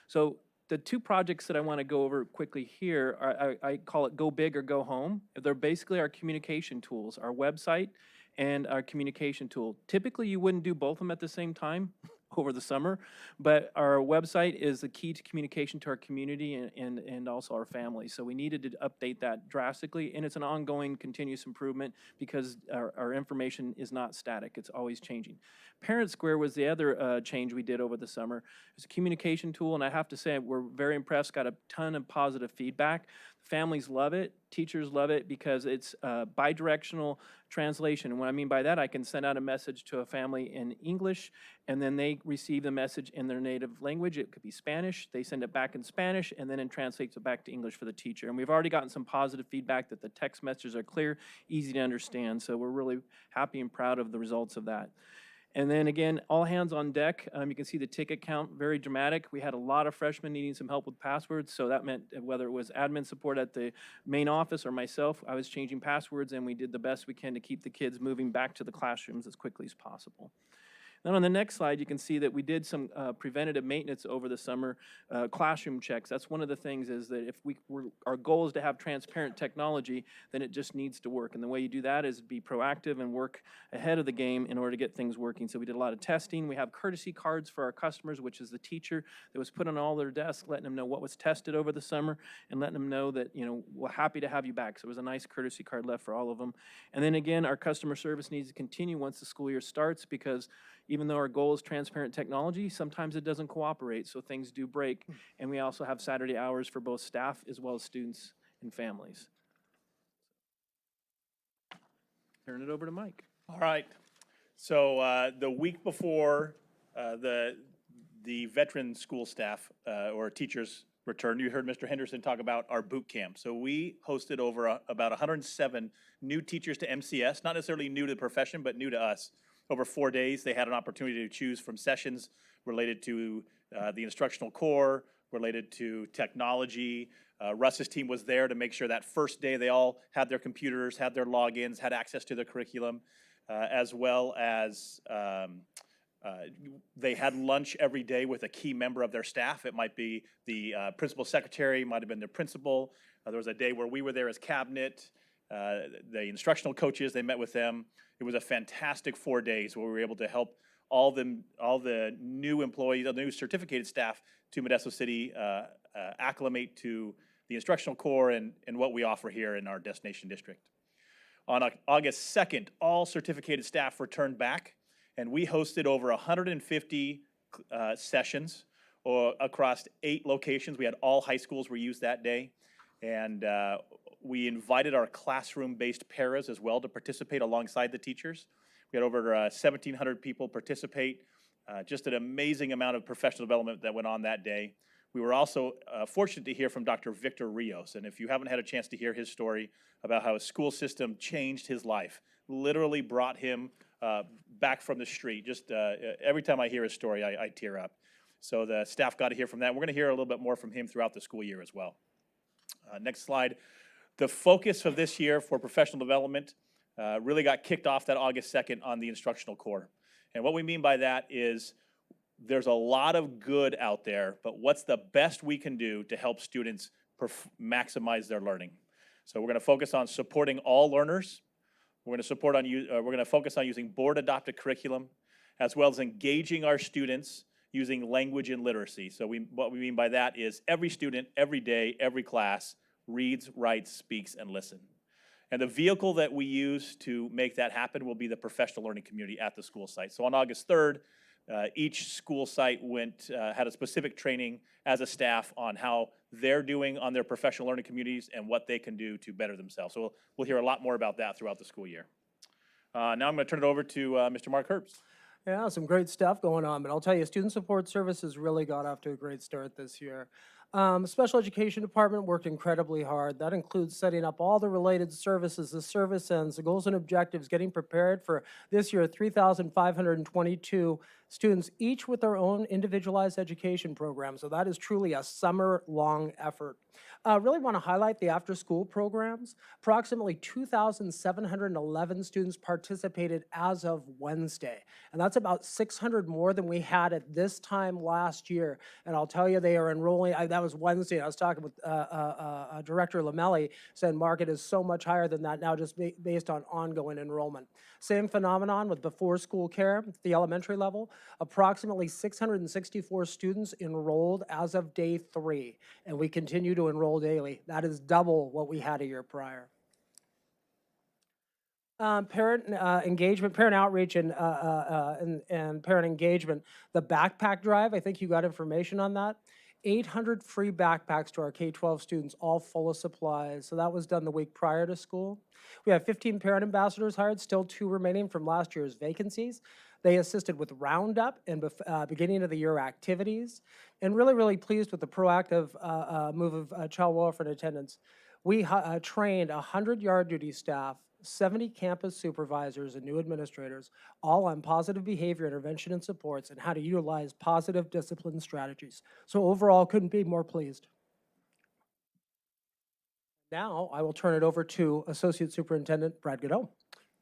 So the 2 projects that I want to go over quickly here, I call it Go Big or Go Home. They're basically our communication tools, our website and our communication tool. Typically, you wouldn't do both of them at the same time over the summer, but our website is the key to communication to our community and also our families. So we needed to update that drastically, and it's an ongoing continuous improvement because our information is not static. It's always changing. Parent Square was the other change we did over the summer. It's a communication tool, and I have to say we're very impressed, got a ton of positive feedback. Families love it, teachers love it because it's bi-directional translation. And what I mean by that, I can send out a message to a family in English, and then they receive the message in their native language. It could be Spanish. They send it back in Spanish, and then it translates it back to English for the teacher. And we've already gotten some positive feedback that the text messages are clear, easy to understand. So we're really happy and proud of the results of that. And then again, all hands on deck. You can see the ticket count, very dramatic. We had a lot of freshmen needing some help with passwords, so that meant whether it was admin support at the main office or myself, I was changing passwords, and we did the best we can to keep the kids moving back to the classrooms as quickly as possible. Then on the next slide, you can see that we did some preventative maintenance over the summer, classroom checks. That's one of the things is that if our goal is to have transparent technology, then it just needs to work. And the way you do that is be proactive and work ahead of the game in order to get things working. So we did a lot of testing. We have courtesy cards for our customers, which is the teacher that was put on all their desks, letting them know what was tested over the summer and letting them know that, we're happy to have you back. So it was a nice courtesy card left for all of them. And then again, our customer service needs to continue once the school year starts, because even though our goal is transparent technology, sometimes it doesn't cooperate, so things do break. And we also have Saturday hours for both staff as well as students and families. Turn it over to Mike. All right. So the week before the veteran school staff or teachers return, you heard Mr. Henderson talk about our boot camp. So we hosted over about 107 new teachers to MCS, not necessarily new to the profession, but new to us. Over 4 days, they had an opportunity to choose from sessions related to the Instructional Core, related to technology. Russ's team was there to make sure that first day they all had their computers, had their logins, had access to their curriculum, as well as they had lunch every day with a key member of their staff. It might be the principal secretary, might have been their principal. There was a day where we were there as cabinet. The instructional coaches, they met with them. It was a fantastic 4 days where we were able to help all the new employees, the new certificated staff to Modesto City acclimate to the Instructional Core and what we offer here in our destination district. On August 2nd, all certificated staff returned back, and we hosted over 150 sessions across 8 locations. We had all high schools were used that day, and we invited our classroom-based paras as well to participate alongside the teachers. We had over 1,700 people participate, just an amazing amount of professional development that went on that day. We were also fortunate to hear from Dr. Victor Rios, and if you haven't had a chance to hear his story about how a school system changed his life, literally brought him back from the street. Just every time I hear his story, I tear up. So the staff got to hear from that. We're going to hear a little bit more from him throughout the school year as well. Next slide. The focus of this year for professional development really got kicked off that August 2nd on the Instructional Core. And what we mean by that is there's a lot of good out there, but what's the best we can do to help students maximize their learning? So we're going to focus on supporting all learners. We're going to focus on using board-adopted curriculum, as well as engaging our students using language and literacy. So what we mean by that is every student, every day, every class reads, writes, speaks, and listen. And the vehicle that we use to make that happen will be the professional learning community at the school site. So on August 3rd, each school site had a specific training as a staff on how they're doing on their professional learning communities and what they can do to better themselves. So we'll hear a lot more about that throughout the school year. Now I'm going to turn it over to Mr. Mark Herbst. Yeah, some great stuff going on, but I'll tell you, Student Support Services really got off to a great start this year. Special Education Department worked incredibly hard. That includes setting up all the related services, the service ends, the goals and objectives, getting prepared for this year, 3,522 students, each with their own individualized education program. So that is truly a summer-long effort. Really want to highlight the after-school programs. Approximately 2,711 students participated as of Wednesday, and that's about 600 more than we had at this time last year. And I'll tell you, they are enrolling. That was Wednesday. I was talking with Director Lamelli, saying market is so much higher than that now, just based on ongoing enrollment. Same phenomenon with before-school care, the elementary level. Approximately 664 students enrolled as of day 3, and we continue to enroll daily. That is double what we had a year prior. Parent engagement, parent outreach, and parent engagement. The backpack drive, I think you got information on that. 800 free backpacks to our K-12 students, all full of supplies. So that was done the week prior to school. We have 15 parent ambassadors hired, still 2 remaining from last year's vacancies. They assisted with roundup and beginning of the year activities, and really pleased with the proactive move of child welfare and attendance. We trained 100 yard duty staff, 70 campus supervisors and new administrators, all on positive behavior intervention and supports and how to utilize positive discipline strategies. So overall, couldn't be more pleased. Now I will turn it over to Associate Superintendent Brad Godot.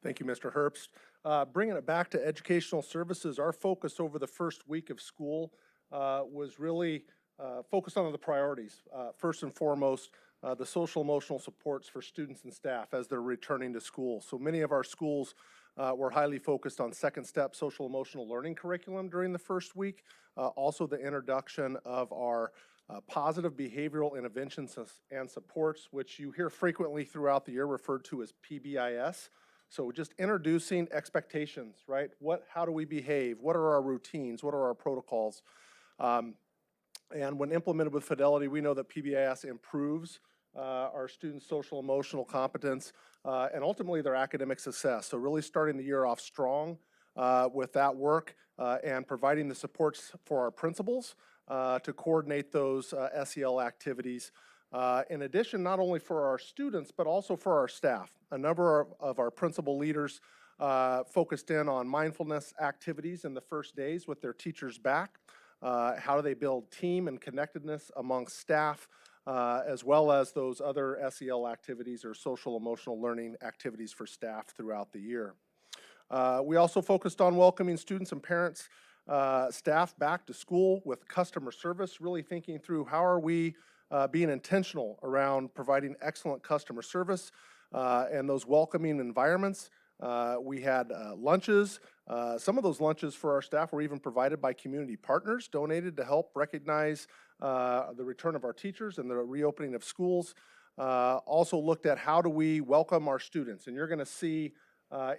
Thank you, Mr. Herbst. Bringing it back to educational services, our focus over the first week of school was really focused on the priorities. First and foremost, the social emotional supports for students and staff as they're returning to school. So many of our schools were highly focused on second step social emotional learning curriculum during the first week. Also the introduction of our positive behavioral interventions and supports, which you hear frequently throughout the year referred to as PBIS. So just introducing expectations, right? How do we behave? What are our routines? What are our protocols? And when implemented with fidelity, we know that PBIS improves our students' social emotional competence and ultimately their academic success. So really starting the year off strong with that work and providing the supports for our principals to coordinate those SEL activities. In addition, not only for our students, but also for our staff. A number of our principal leaders focused in on mindfulness activities in the first days with their teachers back. How do they build team and connectedness among staff, as well as those other SEL activities or social emotional learning activities for staff throughout the year. We also focused on welcoming students and parents, staff back to school with customer service, really thinking through how are we being intentional around providing excellent customer service and those welcoming environments. We had lunches. Some of those lunches for our staff were even provided by community partners, donated to help recognize the return of our teachers and the reopening of schools. Also looked at how do we welcome our students. And you're going to see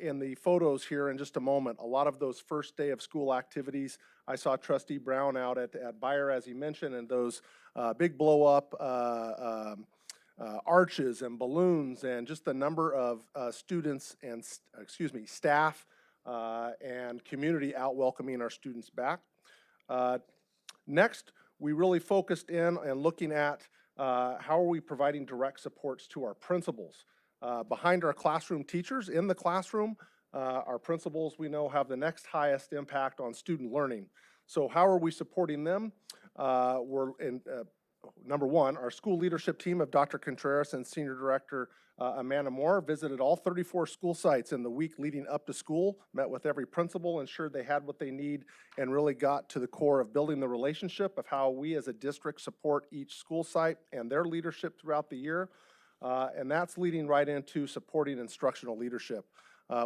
in the photos here in just a moment, a lot of those first day of school activities. I saw Trustee Brown out at Bayer, as he mentioned, and those big blow up arches and balloons and just the number of students and, staff and community out welcoming our students back. Next, we really focused in and looking at how are we providing direct supports to our principals. Behind our classroom teachers in the classroom, our principals we know have the next highest impact on student learning. So how are we supporting them? Number one, our school leadership team of Dr. Contreras and Senior Director Amanda Moore visited all 34 school sites in the week leading up to school, met with every principal, ensured they had what they need, and really got to the core of building the relationship of how we as a district support each school site and their leadership throughout the year. And that's leading right into supporting instructional leadership,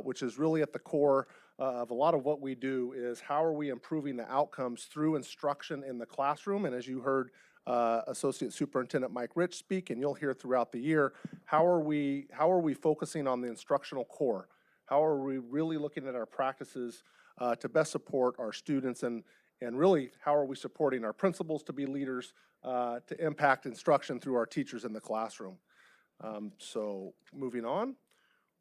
which is really at the core of a lot of what we do is how are we improving the outcomes through instruction in the classroom. And as you heard Associate Superintendent Mike Rich speak, and you'll hear throughout the year, how are we focusing on the instructional core? How are we really looking at our practices to best support our students, and really how are we supporting our principals to be leaders to impact instruction through our teachers in the classroom? So moving on,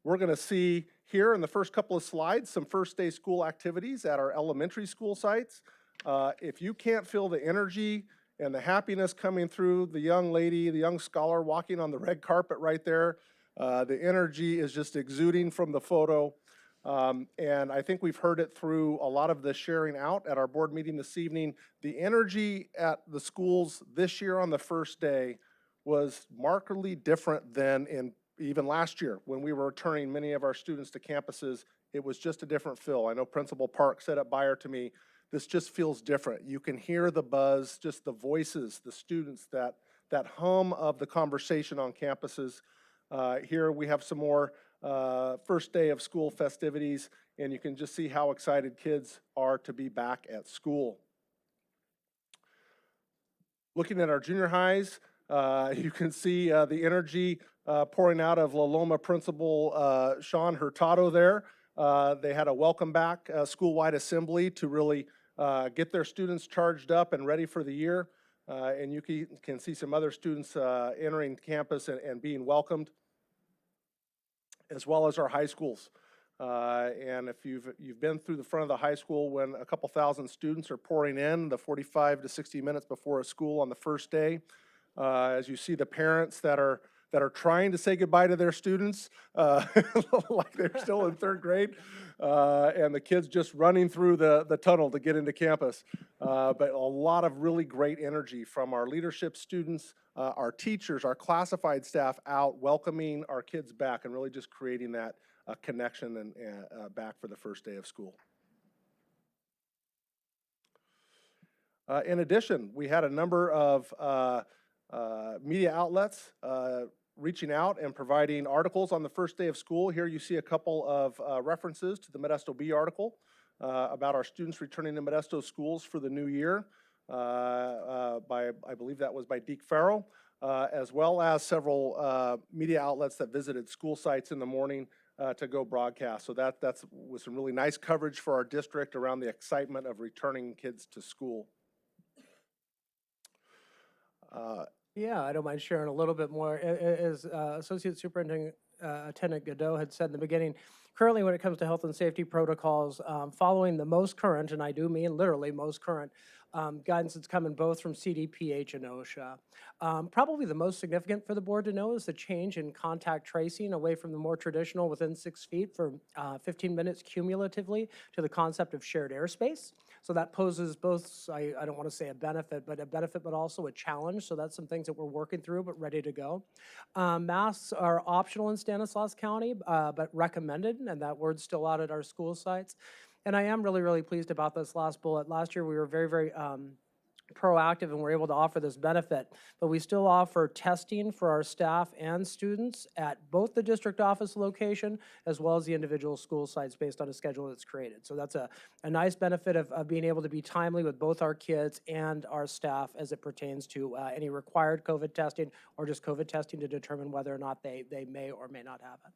we're going to see here in the first couple of slides some first day school activities at our elementary school sites. If you can't feel the energy and the happiness coming through the young lady, the young scholar walking on the red carpet right there, the energy is just exuding from the photo. And I think we've heard it through a lot of the sharing out at our board meeting this evening. The energy at the schools this year on the first day was markedly different than in even last year when we were returning many of our students to campuses. It was just a different feel. I know Principal Park said at Bayer to me, this just feels different. You can hear the buzz, just the voices, the students, that hum of the conversation on campuses. Here we have some more first day of school festivities, and you can just see how excited kids are to be back at school. Looking at our junior highs, you can see the energy pouring out of La Loma Principal Sean Hurtado there. They had a welcome back school-wide assembly to really get their students charged up and ready for the year. And you can see some other students entering campus and being welcomed, as well as our high schools. And if you've been through the front of the high school when a couple thousand students are pouring in the 45 to 60 minutes before a school on the first day, as you see the parents that are trying to say goodbye to their students like they're still in third grade, and the kids just running through the tunnel to get into campus. But a lot of really great energy from our leadership students, our teachers, our classified staff out welcoming our kids back and really just creating that a connection and back for the first day of school. In addition, we had a number of media outlets reaching out and providing articles on the first day of school. Here you see a couple of references to the Modesto Bee article about our students returning to Modesto schools for the new year. I believe that was by Deke Farrow, as well as several media outlets that visited school sites in the morning to go broadcast. So that's with some really nice coverage for our district around the excitement of returning kids to school. Yeah, I don't mind sharing a little bit more. As Associate Superintendent Godot had said in the beginning, currently when it comes to health and safety protocols, following the most current, and I do mean literally most current, guidance that's coming both from CDPH and OSHA. Probably the most significant for the board to know is the change in contact tracing away from the more traditional within 6 feet for 15 minutes cumulatively to the concept of shared airspace. So that poses both, I don't want to say a benefit, but also a challenge. So that's some things that we're working through, but ready to go. Masks are optional in Stanislaus County, but recommended, and that word's still out at our school sites. And I am really, really pleased about this last bullet. Last year, we were very, very proactive and were able to offer this benefit, but we still offer testing for our staff and students at both the district office location as well as the individual school sites based on a schedule that's created. So that's a nice benefit of being able to be timely with both our kids and our staff as it pertains to any required COVID testing or just COVID testing to determine whether or not they may or may not have it.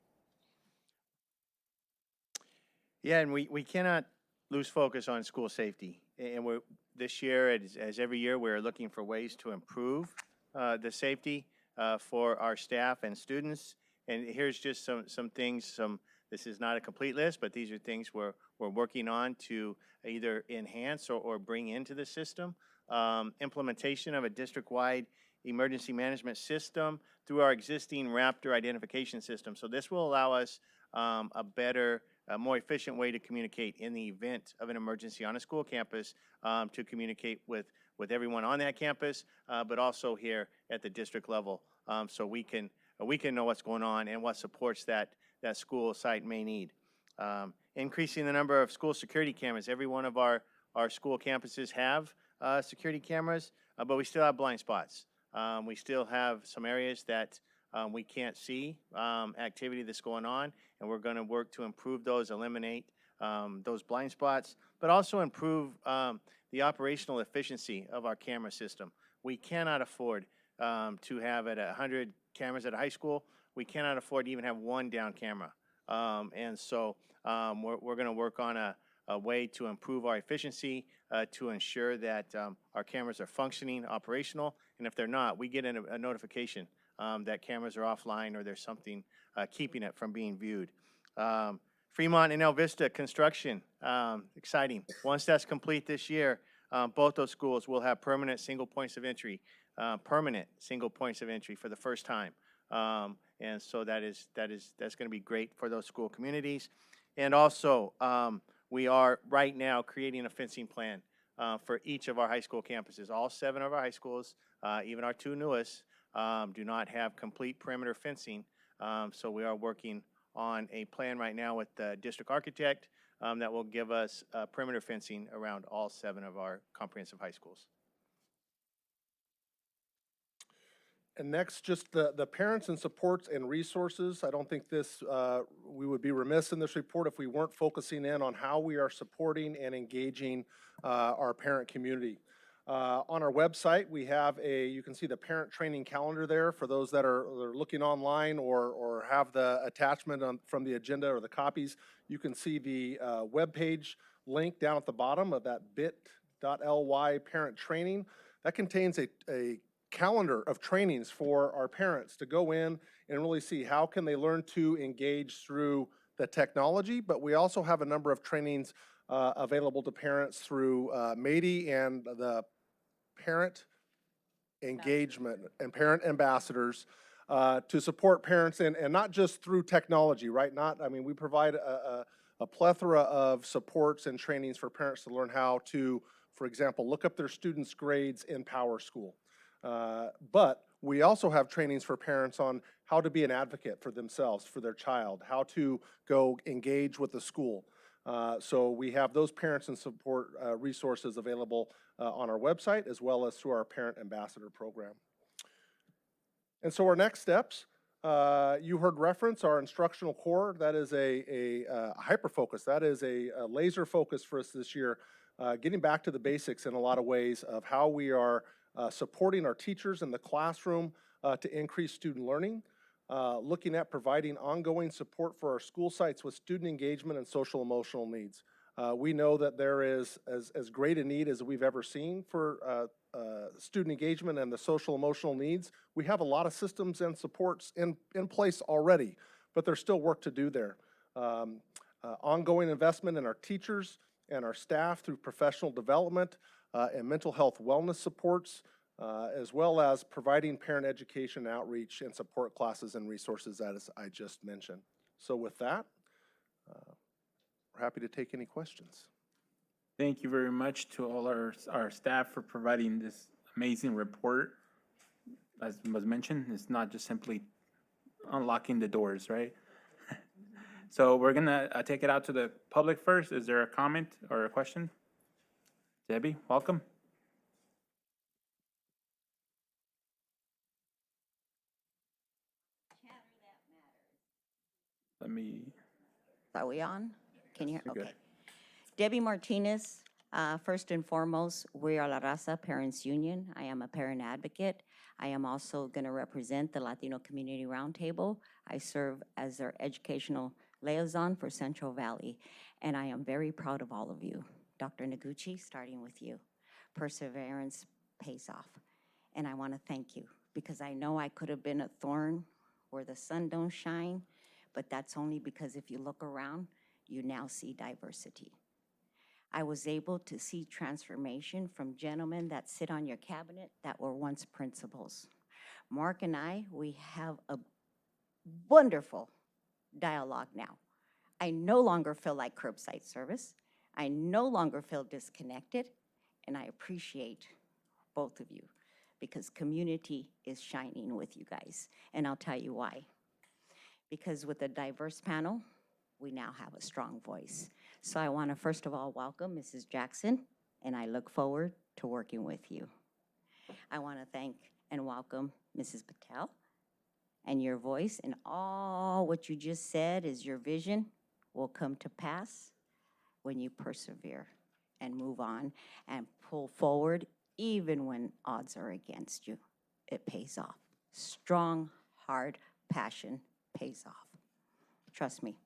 Yeah, and we cannot lose focus on school safety. And this year, as every year, we're looking for ways to improve the safety for our staff and students. And here's just some things, this is not a complete list, but these are things we're working on to either enhance or bring into the system. Implementation of a district-wide emergency management system through our existing Raptor identification system. So this will allow us a better, more efficient way to communicate in the event of an emergency on a school campus, to communicate with everyone on that campus, but also here at the district level, so we can know what's going on and what supports that school site may need. Increasing the number of school security cameras. Every one of our school campuses have security cameras, but we still have blind spots. We still have some areas that we can't see activity that's going on, and we're going to work to improve those, eliminate those blind spots, but also improve the operational efficiency of our camera system. We cannot afford to have at 100 cameras at a high school. We cannot afford to even have one down camera. And so we're going to work on a way to improve our efficiency to ensure that our cameras are functioning, operational, and if they're not, we get a notification that cameras are offline or there's something keeping it from being viewed. Fremont and El Vista construction, exciting. Once that's complete this year, both those schools will have permanent single points of entry for the first time. And so that's going to be great for those school communities. And also, we are right now creating a fencing plan for each of our high school campuses. All 7 of our high schools, even our 2 newest, do not have complete perimeter fencing. So we are working on a plan right now with the district architect that will give us perimeter fencing around all 7 of our comprehensive high schools. And next, just the parents and supports and resources. I don't think we would be remiss in this report if we weren't focusing in on how we are supporting and engaging our parent community. On our website, we have you can see the parent training calendar there for those that are looking online or have the attachment from the agenda or the copies. You can see the webpage link down at the bottom of that bit.ly parent training. That contains a calendar of trainings for our parents to go in and really see how can they learn to engage through the technology, but we also have a number of trainings available to parents through MADI and the parent engagement and parent ambassadors to support parents and not just through technology, right? We provide a plethora of supports and trainings for parents to learn how to, for example, look up their students' grades in PowerSchool. But We also have trainings for parents on how to be an advocate for themselves, for their child, how to go engage with the school. So we have those parents and support resources available on our website, as well as through our Parent Ambassador program. And so our next steps, you heard reference our Instructional Core. That is a hyper-focus. That is a laser focus for us this year, getting back to the basics in a lot of ways of how we are supporting our teachers in the classroom to increase student learning, looking at providing ongoing support for our school sites with student engagement and social emotional needs. We know that there is as great a need as we've ever seen for student engagement and the social emotional needs. We have a lot of systems and supports in place already, but there's still work to do there. Ongoing investment in our teachers and our staff through professional development and mental health wellness supports, as well as providing parent education outreach and support classes and resources as I just mentioned. So with that, we're happy to take any questions. Thank you very much to all our staff for providing this amazing report. As was mentioned, it's not just simply unlocking the doors, right? So we're gonna take it out to the public first. Is there a comment or a question? Debbie, welcome. Let me. Are we on? Can you? You're Okay. good. Debbie Martinez, first and foremost, we are La Raza Parents Union. I am a parent advocate. I am also going to represent the Latino Community Roundtable. I serve as their educational liaison for Central Valley, and I am very proud of all of you. Dr. Noguchi, starting with you. Perseverance pays off, and I want to thank you because I know I could have been a thorn where the sun don't shine, but that's only because if you look around, you now see diversity. I was able to see transformation from gentlemen that sit on your cabinet that were once principals. Mark and I, we have a wonderful dialogue now. I no longer feel like curbside service. I no longer feel disconnected, and I appreciate both of you because community is shining with you guys, and I'll tell you why. Because with a diverse panel, we now have a strong voice. So I want to first of all welcome Mrs. Jackson, and I look forward to working with you. I want to thank and welcome Mrs. Patel, and your voice and all what you just said is your vision will come to pass when you persevere and move on and pull forward even when odds are against you. It pays off. Strong, hard passion pays off. Trust me.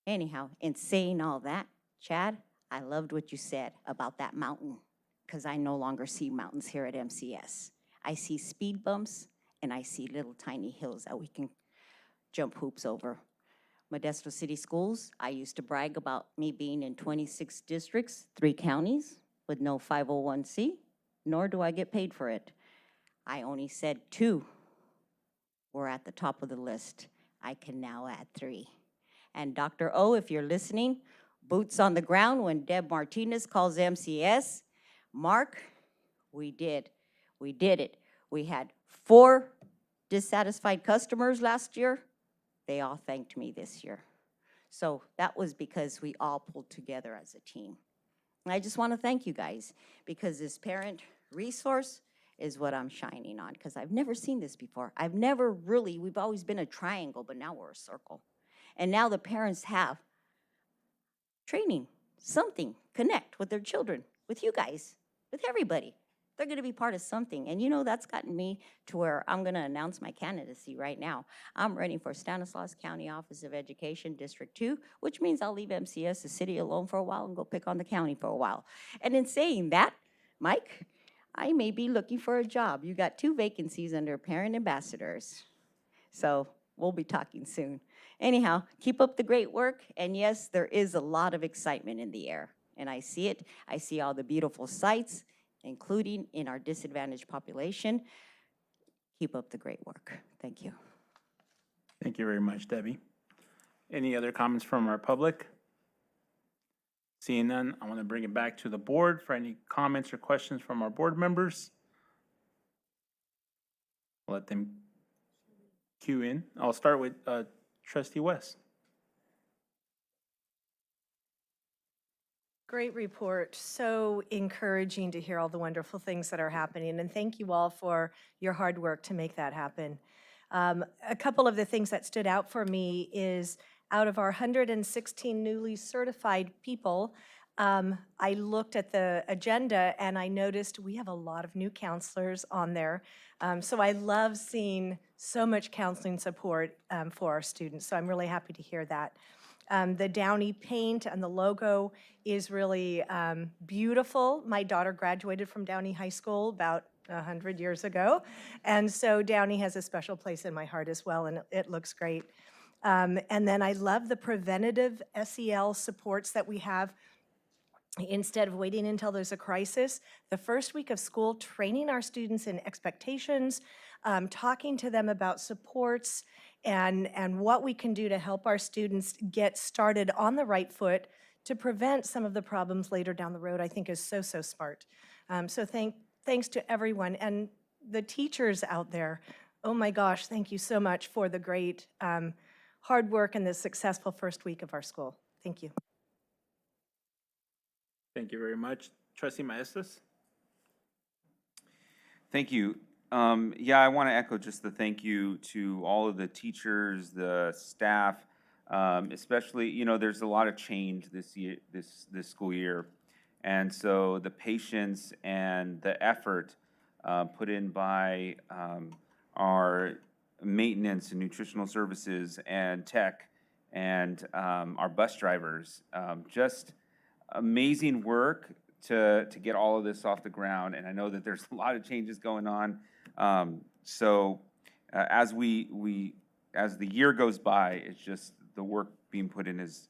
Anyhow, in saying all that, Chad, I loved what you said about that mountain because I no longer see mountains here at MCS. I see speed bumps and I see little tiny hills that we can jump hoops over. Modesto City Schools, I used to brag about me being in 26 districts, 3 counties with no 501c, nor do I get paid for it. I only said 2 were at the top of the list. I can now add 3. And Dr. O, if you're listening, boots on the ground when Deb Martinez calls MCS. Mark, we did it. We had 4 dissatisfied customers last year. They all thanked me this year. So that was because we all pulled together as a team. And I just want to thank you guys because this parent resource is what I'm shining on because I've never seen this before. We've always been a triangle, but now we're a circle. And now the parents have training, something, connect with their children, with you guys, with everybody. They're going to be part of something. And you know, that's gotten me to where I'm going to announce my candidacy right now. I'm running for Stanislaus County Office of Education, District 2, which means I'll leave MCS, the city, alone for a while and go pick on the county for a while. And in saying that, Mike, I may be looking for a job. You got 2 vacancies under parent ambassadors. So we'll be talking soon. Anyhow, keep up the great work. And yes, there is a lot of excitement in the air. And I see it. I see all the beautiful sights, including in our disadvantaged population. Keep up the great work. Thank you. Thank you very much, Debbie. Any other comments from our public? Seeing none, I want to bring it back to the board for any comments or questions from our board members. let them cue in. I'll start with Trustee West. Great report. So encouraging to hear all the wonderful things that are happening. And thank you all for your hard work to make that happen. A couple of the things that stood out for me is out of our 116 newly certified people, I looked at the agenda and I noticed we have a lot of new counselors on there. So I love seeing so much counseling support for our students. So I'm really happy to hear that. The Downey paint and the logo is really beautiful. My daughter graduated from Downey High School about 100 years ago. And so Downey has a special place in my heart as well, and it looks great. And then I love the preventative SEL supports that we have. Instead of waiting until there's a crisis, the first week of school, training our students in expectations, talking to them about supports, and what we can do to help our students get started on the right foot to prevent some of the problems later down the road, I think is so, so smart. So thanks to everyone and the teachers out there. Oh my gosh, thank you so much for the great hard work and the successful first week of our school. Thank you. Thank you very much. Trustee Maestas? Thank you. Yeah, I want to echo just the thank you to all of the teachers, the staff, especially, you know, there's a lot of change this year, this school year. And so the patience and the effort put in by our maintenance and nutritional services and tech and our bus drivers, just amazing work to get all of this off the ground. And I know that there's a lot of changes going on. As the year goes by, it's just the work being put in is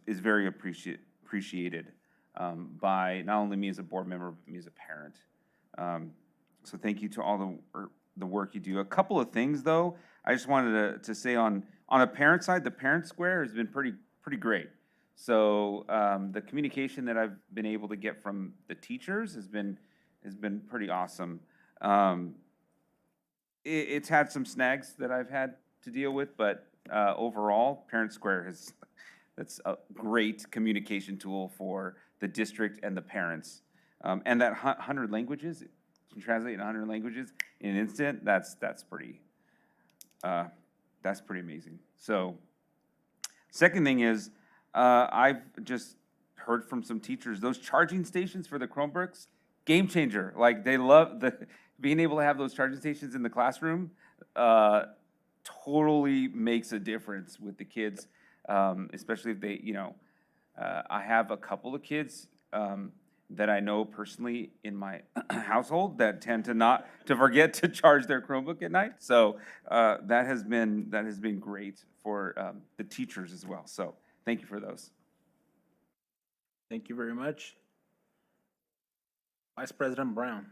very appreciated by not only me as a board member, but me as a parent. So thank you to all the work you do. A couple of things though, I just wanted to say on a parent side, the parent square has been pretty great. So the communication that I've been able to get from the teachers has been pretty awesome. It's had some snags that I've had to deal with, but overall, Parent Square that's a great communication tool for the district and the parents. And that 100 languages, it can translate in 100 languages in an instant. That's pretty amazing. So, second thing is, I've just heard from some teachers, those charging stations for the Chromebooks, game changer. Like, they love being able to have those charging stations in the classroom. Totally makes a difference with the kids, especially if they, you know, I have a couple of kids that I know personally in my household that tend to forget to charge their Chromebook at night. So that has been great for the teachers as well. So thank you for those. Thank you very much. Vice President Brown.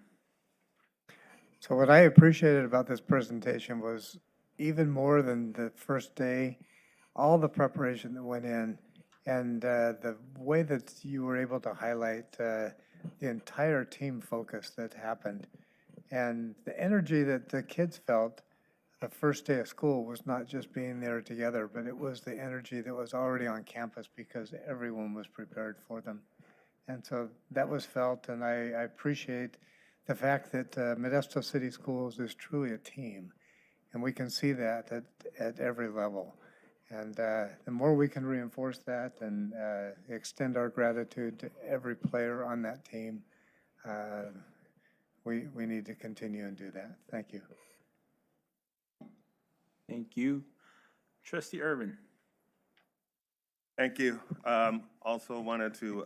So what I appreciated about this presentation was even more than the first day, all the preparation that went in and the way that you were able to highlight the entire team focus that happened. And the energy that the kids felt the first day of school was not just being there together, but it was the energy that was already on campus because everyone was prepared for them. And so that was felt, and I appreciate the fact that Modesto City Schools is truly a team, and we can see that at every level. And the more we can reinforce that and extend our gratitude to every player on that team, we need to continue and do that. Thank you. Thank you. Trustee Irvin. Thank you. Also wanted to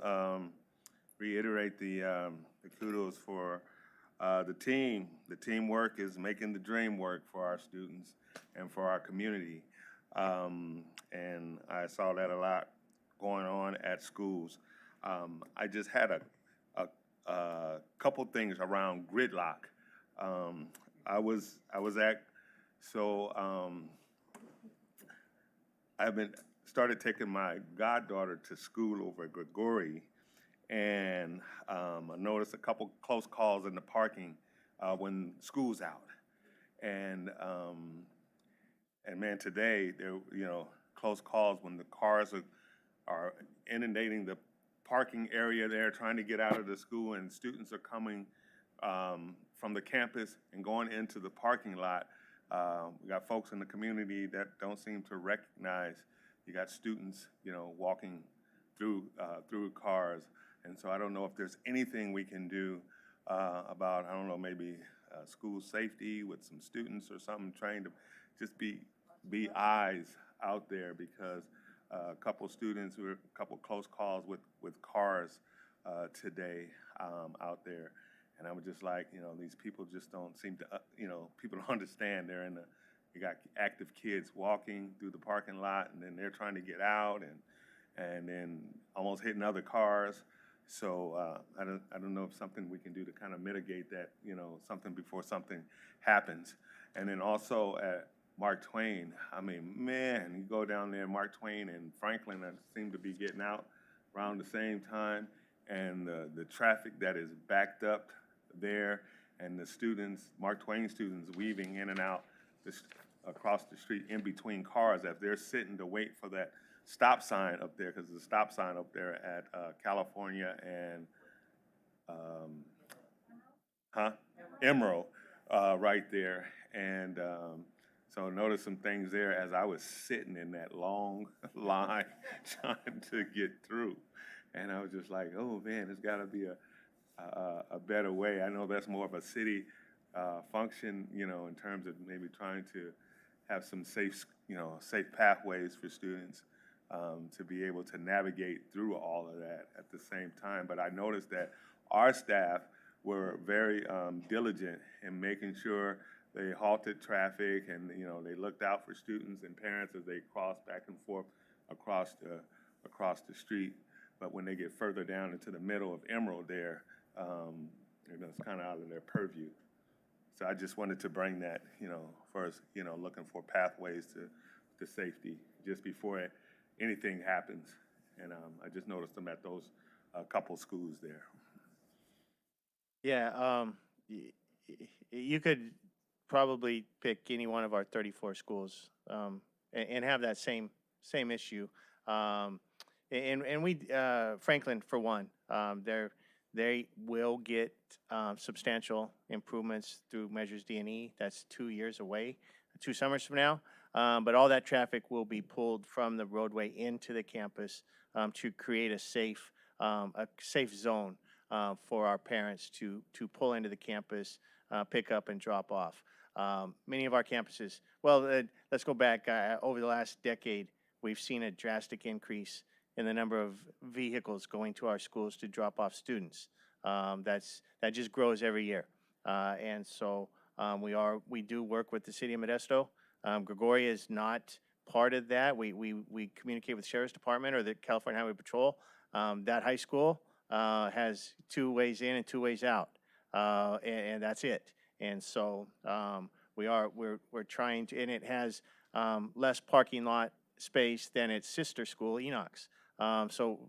reiterate the kudos for the team. The teamwork is making the dream work for our students and for our community. And I saw that a lot going on at schools. I just had a couple things around gridlock. I've started taking my goddaughter to school over at Gregory, and I noticed a couple close calls in the parking when school's out. And man, today, there, you know, close calls when the cars are inundating the parking area there, trying to get out of the school, and students are coming from the campus and going into the parking lot. We got folks in the community that don't seem to recognize. You got students, you know, walking through cars. And so I don't know if there's anything we can do about, I don't know, maybe school safety with some students or something, trying to just be eyes out there, because a couple students, a couple close calls with cars today out there. And I was just like, you know, these people just don't seem to, you know, people don't understand. You got active kids walking through the parking lot, and then they're trying to get out and then almost hitting other cars. So I don't know if something we can do to kind of mitigate that, you know, something before something happens. And then also at Mark Twain, I mean, man, you go down there, Mark Twain and Franklin seem to be getting out around the same time, and the traffic that is backed up there, and the students, Mark Twain students, weaving in and out across the street in between cars as they're sitting to wait for that stop sign up there, because there's a stop sign up there at California and Emerald right there. And so noticed some things there as I was sitting in that long line trying to get through. And I was just like, oh man, there's gotta be a better way. I know that's more of a city function, you know, in terms of maybe trying to have some safe pathways for students to be able to navigate through all of that at the same time. But I noticed that our staff were very diligent in making sure they halted traffic, and you know, they looked out for students and parents as they crossed back and forth across the street. But when they get further down into the middle of Emerald there, you know, it's kind of out of their purview. So I just wanted to bring that, you know, first, you know, looking for pathways to safety just before anything happens. And I just noticed them at those couple schools there. Yeah, you could probably pick any one of our 34 schools and have that same issue. And we, Franklin, for one, they will get substantial improvements through Measures D&E. That's 2 years away, 2 summers from now. But all that traffic will be pulled from the roadway into the campus to create a safe zone for our parents to pull into the campus, pick up and drop off. Many of our campuses, well, let's go back. Over the last decade, we've seen a drastic increase in the number of vehicles going to our schools to drop off students. That just grows every year. And so we do work with the city of Modesto. Gregoria is not part of that. We communicate with the Sheriff's Department or the California Highway Patrol. That high school has 2 ways in and 2 ways out, and that's it. And so we're trying to, and it has less parking lot space than its sister school, Enoch's. So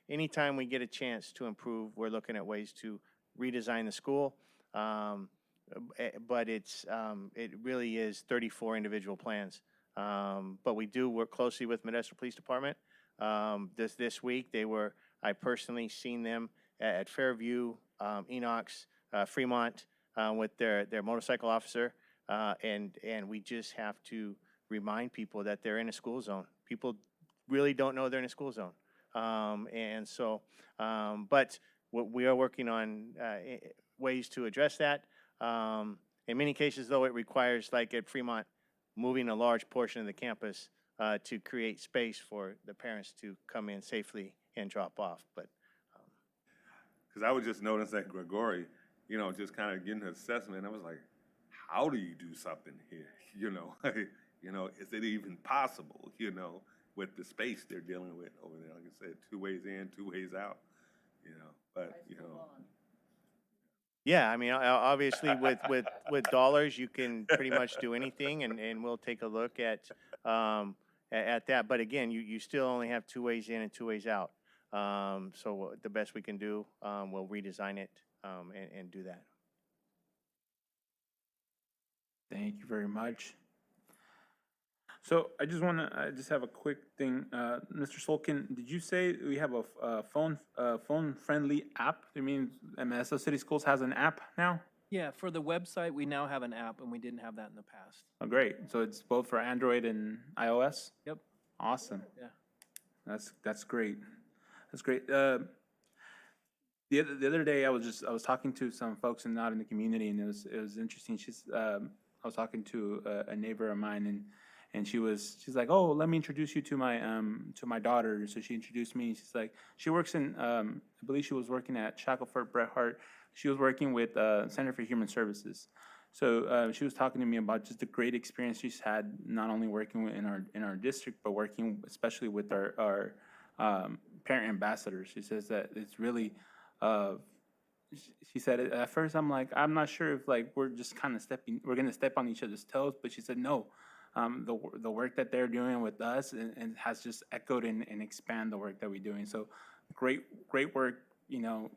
anytime we get a chance to improve, we're looking at ways to redesign the school. But it really is 34 individual plans. But we do work closely with Modesto Police Department. This week, I personally seen them at Fairview, Enoch's, Fremont, with their motorcycle officer. And we just have to remind people that they're in a school zone. People really don't know they're in a school zone. And so, but we are working on ways to address that. In many cases, though, it requires, like at Fremont, moving a large portion of the campus to create space for the parents to come in safely and drop off. But because I was just noticing that Gregory, you know, just kind of getting an assessment. I was like, how do you do something here? You know, you know, is it even possible? You know, with the space they're dealing with over there. Like I said, 2 ways in, 2 ways out. You know, but you know. yeah, I mean, obviously with dollars, you can pretty much do anything, and we'll take a look at that. But again, you still only have 2 ways in and 2 ways out. So the best we can do, we'll redesign it and do that. Thank you very much. So I just have a quick thing. Mr. Solkin, did you say we have a phone-friendly app? You mean MSO City Schools has an app now? Yeah, for the website, we now have an app, and we didn't have that in the past. Oh, great. So it's both for Android and iOS? Yep. Awesome. Yeah. That's great. That's great. The other day, I was talking to some folks and not in the community, and it was interesting. I was talking to a neighbor of mine, and she's like, oh, let me introduce you to my daughter. So she introduced me. She's like, she works in I believe she was working at Shackelford Bret Harte. She was working with Center for Human Services. So she was talking to me about just the great experience she's had, not only working in our district, but working especially with our parent ambassadors. She says that it's really. She said at first I'm like, I'm not sure if like we're just kind of we're gonna step on each other's toes, but she said no, the work that they're doing with us and has just echoed and expand the work that we're doing. So great work. You know,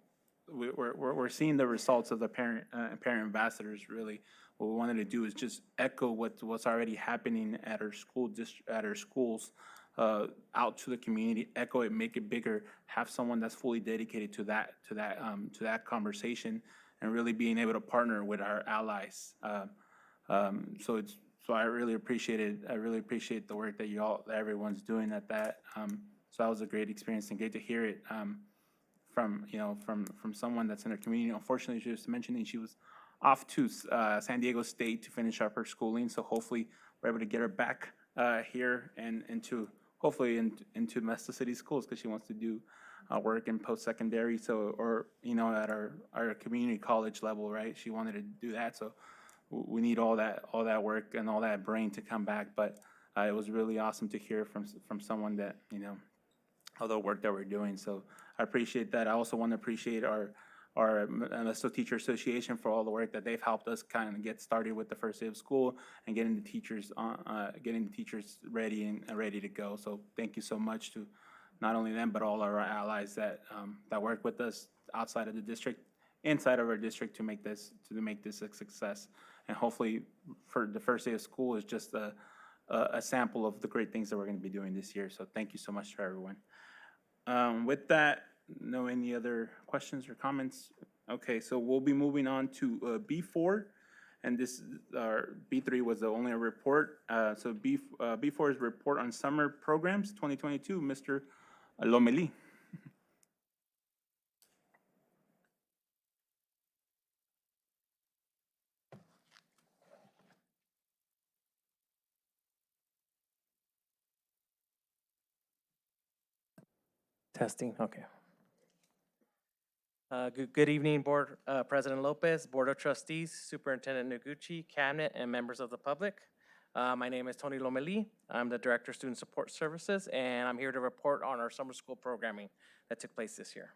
we're seeing the results of the parent ambassadors. Really, what we wanted to do is just echo what's already happening at our schools. Out to the community, echo it, make it bigger, have someone that's fully dedicated to that conversation, and really being able to partner with our allies. So I really appreciate it. I really appreciate the work that everyone's doing at that. So that was a great experience and great to hear it from someone that's in our community. Unfortunately, she was mentioning she was off to San Diego State to finish up her schooling. So hopefully we're able to get her back here and into Mesto City Schools, because she wants to do work in post-secondary, or at our community college level, right? She wanted to do that, so we need all that work and all that brain to come back. But it was really awesome to hear from someone that all the work that we're doing. So I appreciate that. I also want to appreciate our Mesto Teacher Association for all the work that they've helped us kind of get started with the first day of school and getting the teachers ready and ready to go. So thank you so much to not only them, but all our allies that work with us outside of the district, inside of our district, to make this a success. And hopefully for the first day of school is just a sample of the great things that we're going to be doing this year. So thank you so much to everyone. With that, no any other questions or comments? Okay, so we'll be moving on to B4, and this B3 was the only report. So B4 is report on summer programs 2022. Mr. Lomeli. Testing, okay. Good evening, Board President Lopez, Board of Trustees, Superintendent Noguchi, Cabinet, and members of the public. My name is Tony Lomeli. I'm the Director of Student Support Services, and I'm here to report on our summer school programming that took place this year.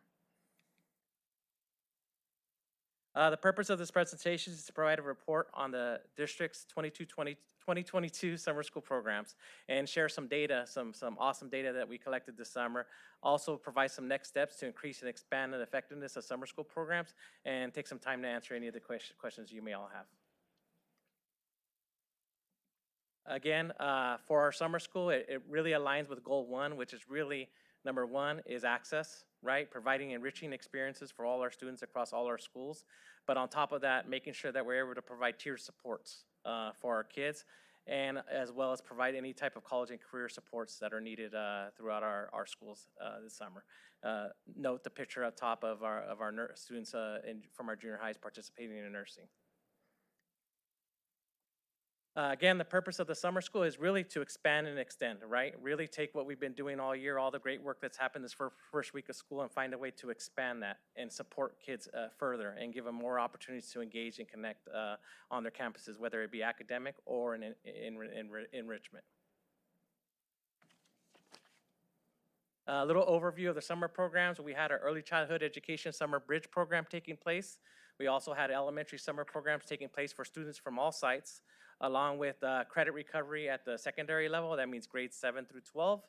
The purpose of this presentation is to provide a report on the district's 2022 summer school programs and share some data, some awesome data that we collected this summer. Also provide some next steps to increase and expand the effectiveness of summer school programs, and take some time to answer any of the questions you may all have. Again, for our summer school, it really aligns with goal 1, which is really, number 1 is access, right? Providing enriching experiences for all our students across all our schools. But on top of that, making sure that we're able to provide tiered supports for our kids, and as well as provide any type of college and career supports that are needed throughout our schools this summer. Note the picture up top of our students from our junior highs participating in nursing. Again, the purpose of the summer school is really to expand and extend, right? Really take what we've been doing all year, all the great work that's happened this first week of school, and find a way to expand that and support kids further and give them more opportunities to engage and connect on their campuses, whether it be academic or in enrichment. A little overview of the summer programs. We had our early childhood education summer bridge program taking place. We also had elementary summer programs taking place for students from all sites, along with credit recovery at the secondary level. That means grades 7 through 12.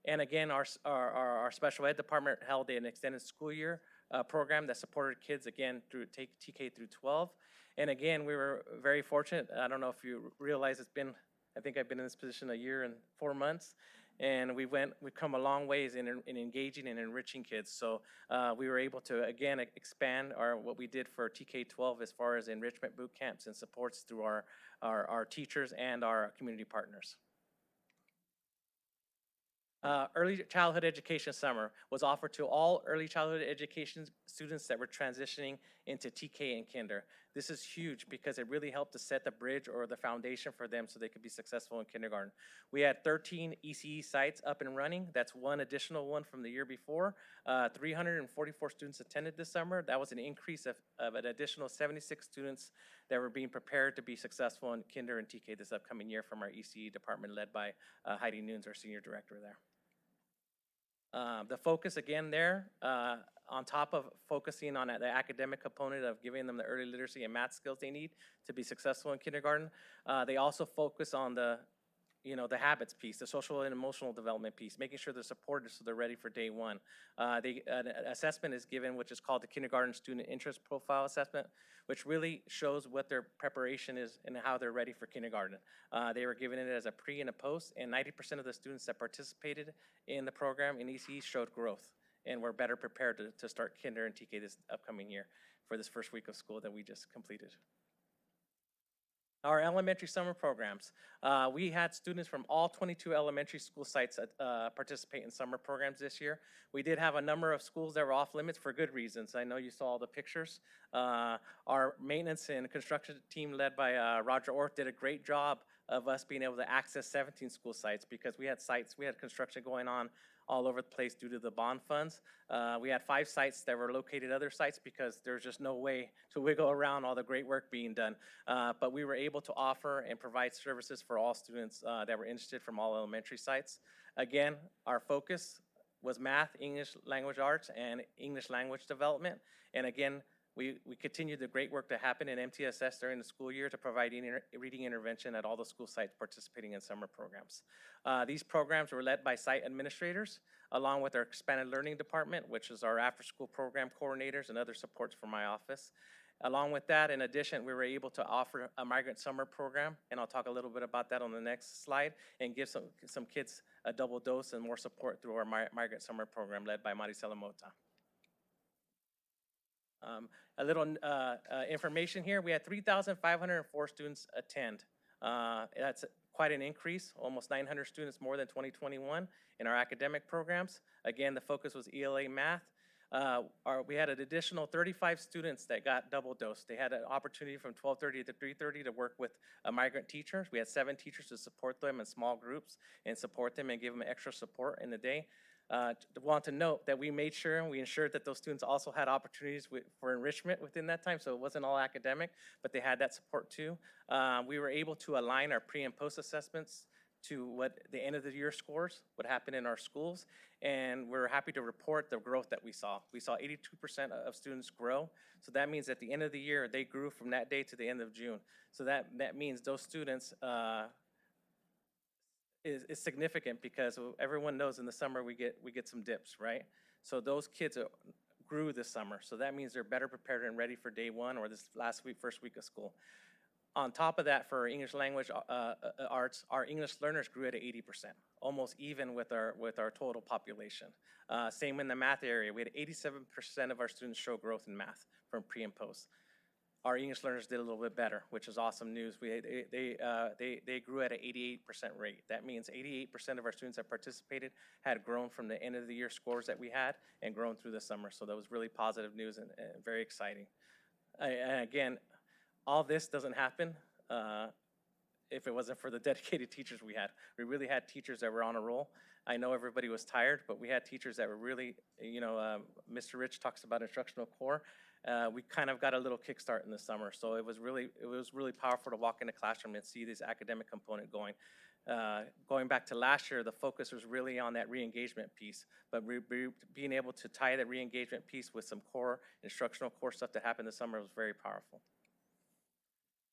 And again, our special ed department held an extended school year program that supported kids, again, through TK through 12. And again, we were very fortunate. I don't know if you realize I think I've been in this position a year and 4 months. And we've come a long ways in engaging and enriching kids. So we were able to, again, expand what we did for TK-12 as far as enrichment boot camps and supports through our teachers and our community partners. Early Childhood Education Summer was offered to all early childhood education students that were transitioning into TK and kinder. This is huge because it really helped to set the bridge or the foundation for them so they could be successful in kindergarten. We had 13 ECE sites up and running. That's one additional one from the year before. 344 students attended this summer. That was an increase of an additional 76 students that were being prepared to be successful in kinder and TK this upcoming year from our ECE department led by Heidi Nunes, our senior director there. The focus again there, on top of focusing on the academic component of giving them the early literacy and math skills they need to be successful in kindergarten, they also focus on the habits piece, the social and emotional development piece, making sure they're supported so they're ready for day one. An assessment is given, which is called the Kindergarten Student Interest Profile Assessment, which really shows what their preparation is and how they're ready for kindergarten. They were given it as a pre and a post, and 90% of the students that participated in the program in ECE showed growth and were better prepared to start kinder and TK this upcoming year for this first week of school that we just completed. Our elementary summer programs. We had students from all 22 elementary school sites participate in summer programs this year. We did have a number of schools that were off limits for good reasons. I know you saw all the pictures. Our maintenance and construction team led by Roger Orth did a great job of us being able to access 17 school sites because we had construction going on all over the place due to the bond funds. We had 5 sites that were located other sites because there's just no way to wiggle around all the great work being done. But we were able to offer and provide services for all students that were interested from all elementary sites. Again, our focus was math, English language arts, and English language development. And again, we continued the great work to happen in MTSS during the school year to provide reading intervention at all the school sites participating in summer programs. These programs were led by site administrators, along with our expanded learning department, which is our after-school program coordinators and other supports from my office. Along with that, in addition, we were able to offer a Migrant Summer program, and I'll talk a little bit about that on the next slide, and give some kids a double dose and more support through our Migrant Summer program led by Maricela Mota. A little information here. We had 3,504 students attend. That's quite an increase, almost 900 students more than 2021 in our academic programs. Again, the focus was ELA math. We had an additional 35 students that got double dose. They had an opportunity from 12:30 to 3:30 to work with migrant teachers. We had 7 teachers to support them in small groups and support them and give them extra support in the day. Want to note that we made sure and we ensured that those students also had opportunities for enrichment within that time, so it wasn't all academic, but they had that support too. We were able to align our pre and post assessments to what the end of the year scores would happen in our schools, and we're happy to report the growth that we saw. We saw 82% of students grow, so that means at the end of the year, they grew from that day to the end of June. So that means those students is significant because everyone knows in the summer we get some dips, right? So those kids grew this summer, so that means they're better prepared and ready for day one or this first week of school. On top of that, for our English language arts, our English learners grew at 80%, almost even with our total population. Same in the math area. We had 87% of our students show growth in math from pre and post. Our English learners did a little bit better, which is awesome news. They grew at an 88% rate. That means 88% of our students that participated had grown from the end of the year scores that we had and grown through the summer. So that was really positive news and very exciting. And again, all this doesn't happen if it wasn't for the dedicated teachers we had. We really had teachers that were on a roll. I know everybody was tired, but we had teachers that were really, Mr. Rich talks about Instructional Core. We kind of got a little kickstart in the summer, so it was really powerful to walk in the classroom and see this academic component going. Going back to last year, the focus was really on that re-engagement piece, but being able to tie that re-engagement piece with some core, instructional core stuff that happened this summer was very powerful.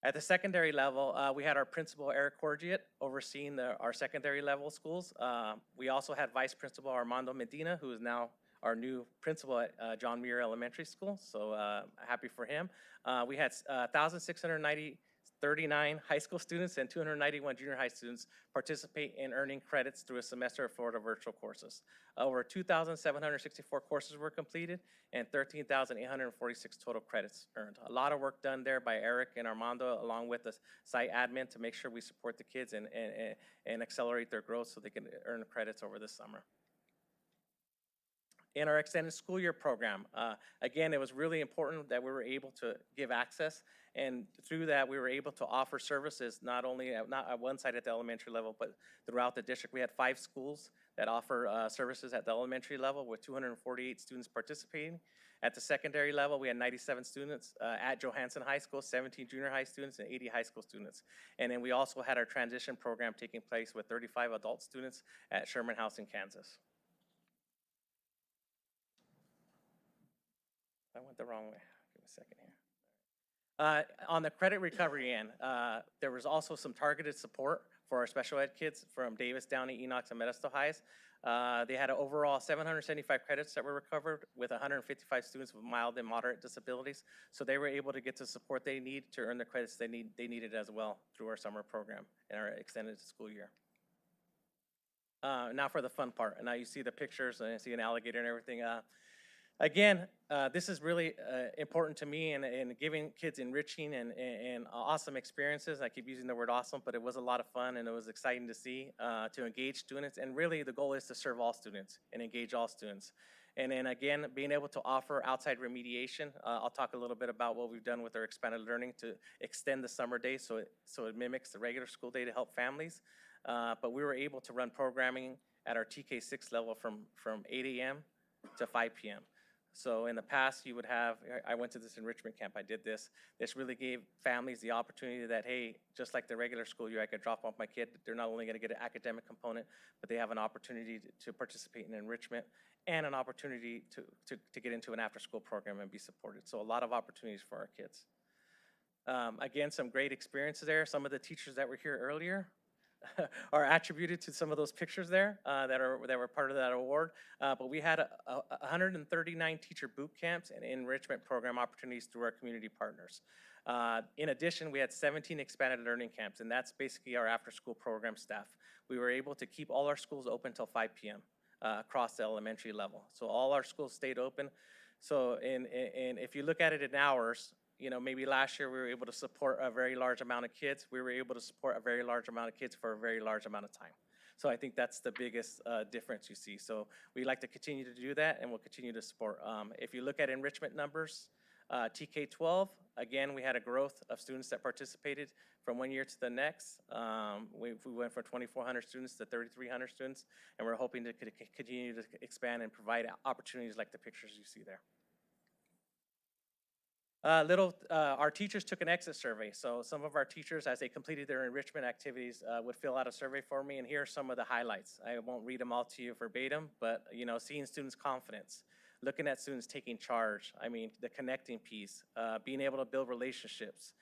At the secondary level, we had our principal, Eric Corgiat, overseeing our secondary level schools. We also had Vice Principal Armando Medina, who is now our new principal at John Muir Elementary School, so happy for him. We had 1,639 high school students and 291 junior high students participate in earning credits through a semester of Florida virtual courses. Over 2,764 courses were completed and 13,846 total credits earned. A lot of work done there by Eric and Armando, along with the site admin, to make sure we support the kids and accelerate their growth so they can earn credits over the summer. In our extended school year program, again, it was really important that we were able to give access, and through that, we were able to offer services not at one site at the elementary level, but throughout the district. We had 5 schools that offer services at the elementary level with 248 students participating. At the secondary level, we had 97 students at Johansson High School, 17 junior high students, and 80 high school students. And then we also had our transition program taking place with 35 adult students at Sherman House in Kansas. I went the wrong way. Give me a second here. On the credit recovery end, there was also some targeted support for our special ed kids from Davis, Downey, Enoch, and Modesto Highs. They had an overall 775 credits that were recovered with 155 students with mild and moderate disabilities. So they were able to get the support they need to earn the credits they needed as well through our summer program and our extended school year. Now for the fun part. And now you see the pictures and you see an alligator and everything. Again, this is really important to me and giving kids enriching and awesome experiences. I keep using the word awesome, but it was a lot of fun and it was exciting to see, to engage students. And really the goal is to serve all students and engage all students. And then again, being able to offer outside remediation. I'll talk a little bit about what we've done with our expanded learning to extend the summer day so it mimics the regular school day to help families. But we were able to run programming at our TK6 level from 8 a.m. to 5 p.m. So in the past, you would have, I went to this enrichment camp, I did this. This really gave families the opportunity that, hey, just like the regular school year, I could drop off my kid. They're not only gonna get an academic component, but they have an opportunity to participate in enrichment and an opportunity to get into an after-school program and be supported. So a lot of opportunities for our kids. Again, some great experiences there. Some of the teachers that were here earlier are attributed to some of those pictures there that were part of that award. But we had 139 teacher boot camps and enrichment program opportunities through our community partners. In addition, we had 17 expanded learning camps, and that's basically our after-school program staff. We were able to keep all our schools open till 5 p.m. Across the elementary level. So all our schools stayed open. So if you look at it in hours, you know, maybe last year we were able to support a very large amount of kids. We were able to support a very large amount of kids for a very large amount of time. So I think that's the biggest difference you see. So we like to continue to do that, and we'll continue to support. If you look at enrichment numbers, TK-12, again, we had a growth of students that participated from one year to the next. We went from 2,400 students to 3,300 students, and we're hoping to continue to expand and provide opportunities like the pictures you see there. Our teachers took an exit survey. So some of our teachers, as they completed their enrichment activities, would fill out a survey for me, and here are some of the highlights. I won't read them all to you verbatim, but you know, seeing students' confidence, looking at students taking charge, I mean, the connecting piece, being able to build relationships,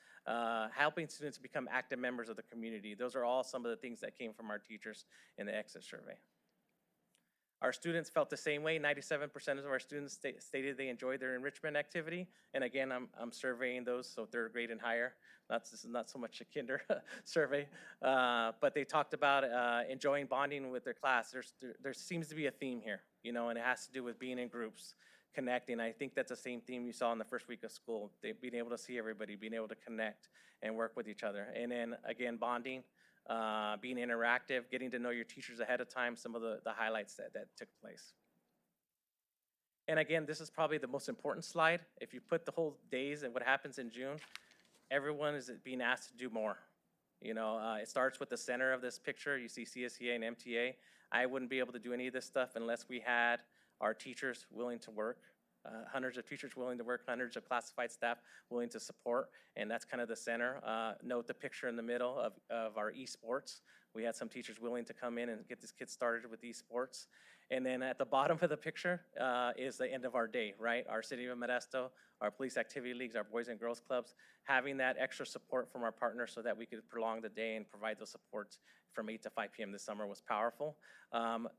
helping students become active members of the community. Those are all some of the things that came from our teachers in the exit survey. Our students felt the same way. 97% of our students stated they enjoyed their enrichment activity. And again, I'm surveying those, so third grade and higher. This is not so much a kinder survey. But they talked about enjoying bonding with their class. There seems to be a theme here, you know, and it has to do with being in groups, connecting. I think that's the same theme you saw in the first week of school. Being able to see everybody, being able to connect and work with each other. And then again, bonding. Being interactive, getting to know your teachers ahead of time, some of the highlights that took place. And again, this is probably the most important slide. If you put the whole days and what happens in June, everyone is being asked to do more. You know, it starts with the center of this picture. You see CSEA and MTA. I wouldn't be able to do any of this stuff unless we had our teachers willing to work. Hundreds of teachers willing to work, hundreds of classified staff willing to support, and that's kind of the center. Note the picture in the middle of our esports. We had some teachers willing to come in and get these kids started with esports. And then at the bottom of the picture is the end of our day, right? Our City of Modesto, our police activity leagues, our Boys and Girls Clubs, having that extra support from our partners so that we could prolong the day and provide those supports from 8 to 5 p.m. this summer was powerful.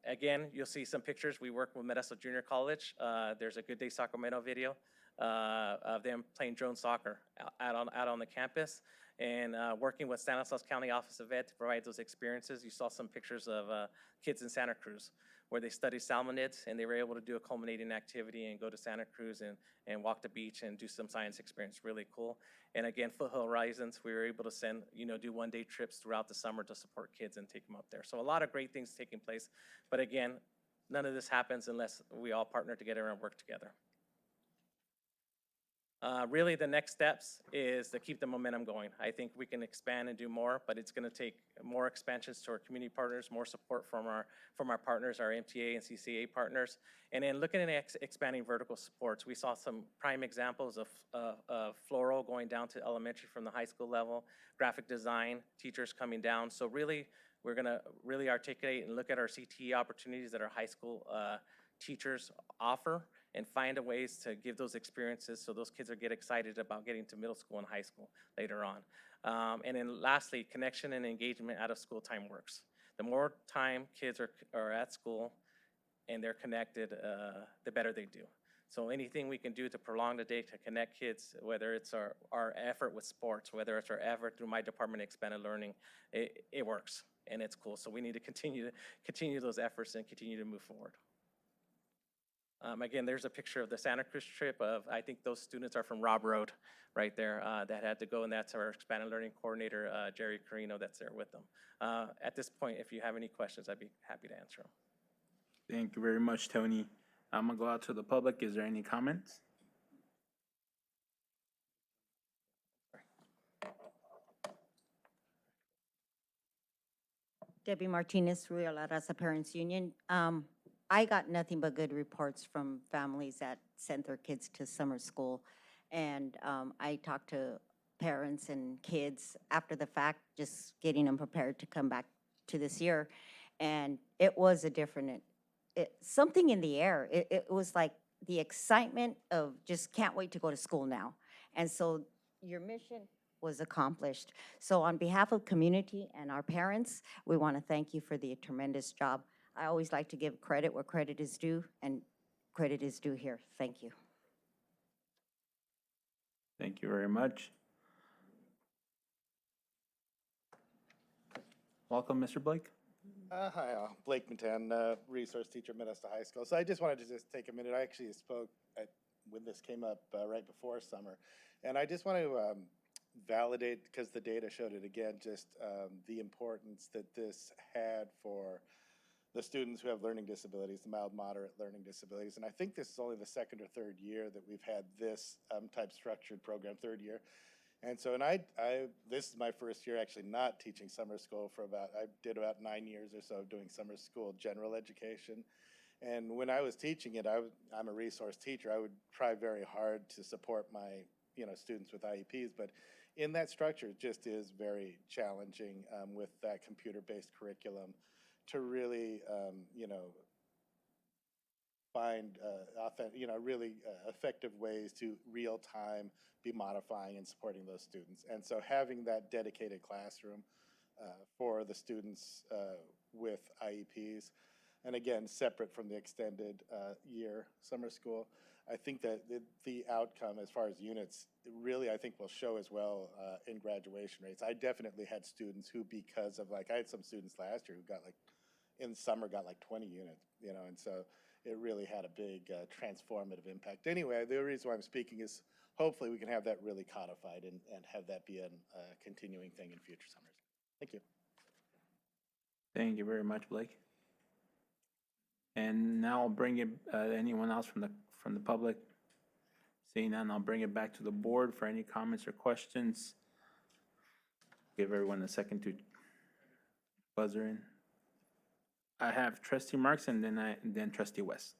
Again, you'll see some pictures. We work with Modesto Junior College. There's a Good Day Sacramento video of them playing drone soccer out on the campus, and working with Stanislaus County Office of Ed to provide those experiences. You saw some pictures of kids in Santa Cruz where they studied salmonids, and they were able to do a culminating activity and go to Santa Cruz and walk the beach and do some science experience. Really cool. And again, Foothill Horizons, we were able to send, do one-day trips throughout the summer to support kids and take them up there. So a lot of great things taking place. But again, none of this happens unless we all partner together and work together. Really, the next steps is to keep the momentum going. I think we can expand and do more, but it's going to take more expansions to our community partners, more support from our partners, our MTA and CCA partners, and then looking at expanding vertical supports. We saw some prime examples of floral going down to elementary from the high school level, graphic design, teachers coming down. So really, we're going to really articulate and look at our CTE opportunities that our high school teachers offer, and find a ways to give those experiences so those kids get excited about getting to middle school and high school later on. And then lastly, connection and engagement out of school time works. The more time kids are at school and they're connected, the better they do. So anything we can do to prolong the day to connect kids, whether it's our effort with sports, whether it's our effort through my department expanded learning, it works and it's cool. So we need to continue those efforts and continue to move forward. Again, there's a picture of the Santa Cruz trip of, I think those students are from Rob Road right there that had to go, and that's our expanded learning coordinator, Jerry Carino, that's there with them. At this point, if you have any questions, I'd be happy to answer them. Thank you very much, Tony. I'm gonna go out to the public. Is there any comments? Debbie Martinez, Rio La Raza Parents Union. I got nothing but good reports from families that sent their kids to summer school. And I talked to parents and kids after the fact, just getting them prepared to come back to this year. And it was a different, something in the air. It was like the excitement of just can't wait to go to school now. And so your mission was accomplished. So on behalf of community and our parents, we want to thank you for the tremendous job. I always like to give credit where credit is due, and credit is due here. Thank you. Thank you very much. Welcome, Mr. Blake. Hi, Blake Matan, resource teacher at Modesto High School. So I just wanted to take a minute. I actually spoke when this came up right before summer. And I just want to validate, because the data showed it again, just the importance that this had for the students who have learning disabilities, the mild, moderate learning disabilities. And I think this is only the second or third year that we've had this type structured program, third year. And so, this is my first year actually not teaching summer school I did about 9 years or so doing summer school general education. And when I was teaching it, I'm a resource teacher. I would try very hard to support my students with IEPs, but in that structure, it just is very challenging with that computer-based curriculum to really, find really effective ways to real time be modifying and supporting those students. And so having that dedicated classroom for the students with IEPs, and again, separate from the extended year summer school, I think that the outcome as far as units really, I think, will show as well in graduation rates. I definitely had students who, because of I had some students last year who got in summer got 20 units, and so it really had a big transformative impact. Anyway, the reason why I'm speaking is hopefully we can have that really codified and have that be a continuing thing in future summers. Thank you. Thank you very much, Blake. And now I'll bring it, anyone else from the public? Seeing none, I'll bring it back to the board for any comments or questions. Give everyone a second to buzzer in. I have Trustee Marks and then Trustee West.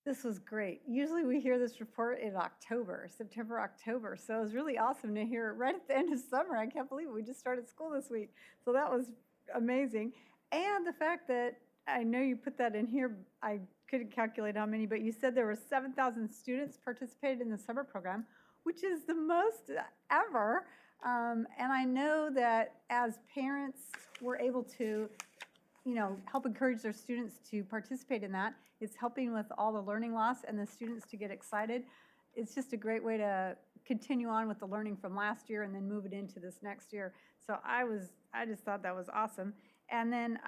This was great. Usually we hear this report in October, September, October. So it was really awesome to hear it right at the end of summer. I can't believe it. We just started school this week. So that was amazing. And the fact that, I know you put that in here, I couldn't calculate how many, but you said there were 7,000 students participated in the summer program, which is the most ever. And I know that as parents, we're able to, help encourage their students to participate in that. It's helping with all the learning loss and the students to get excited. It's just a great way to continue on with the learning from last year and then move it into this next year. So I just thought that was awesome. And then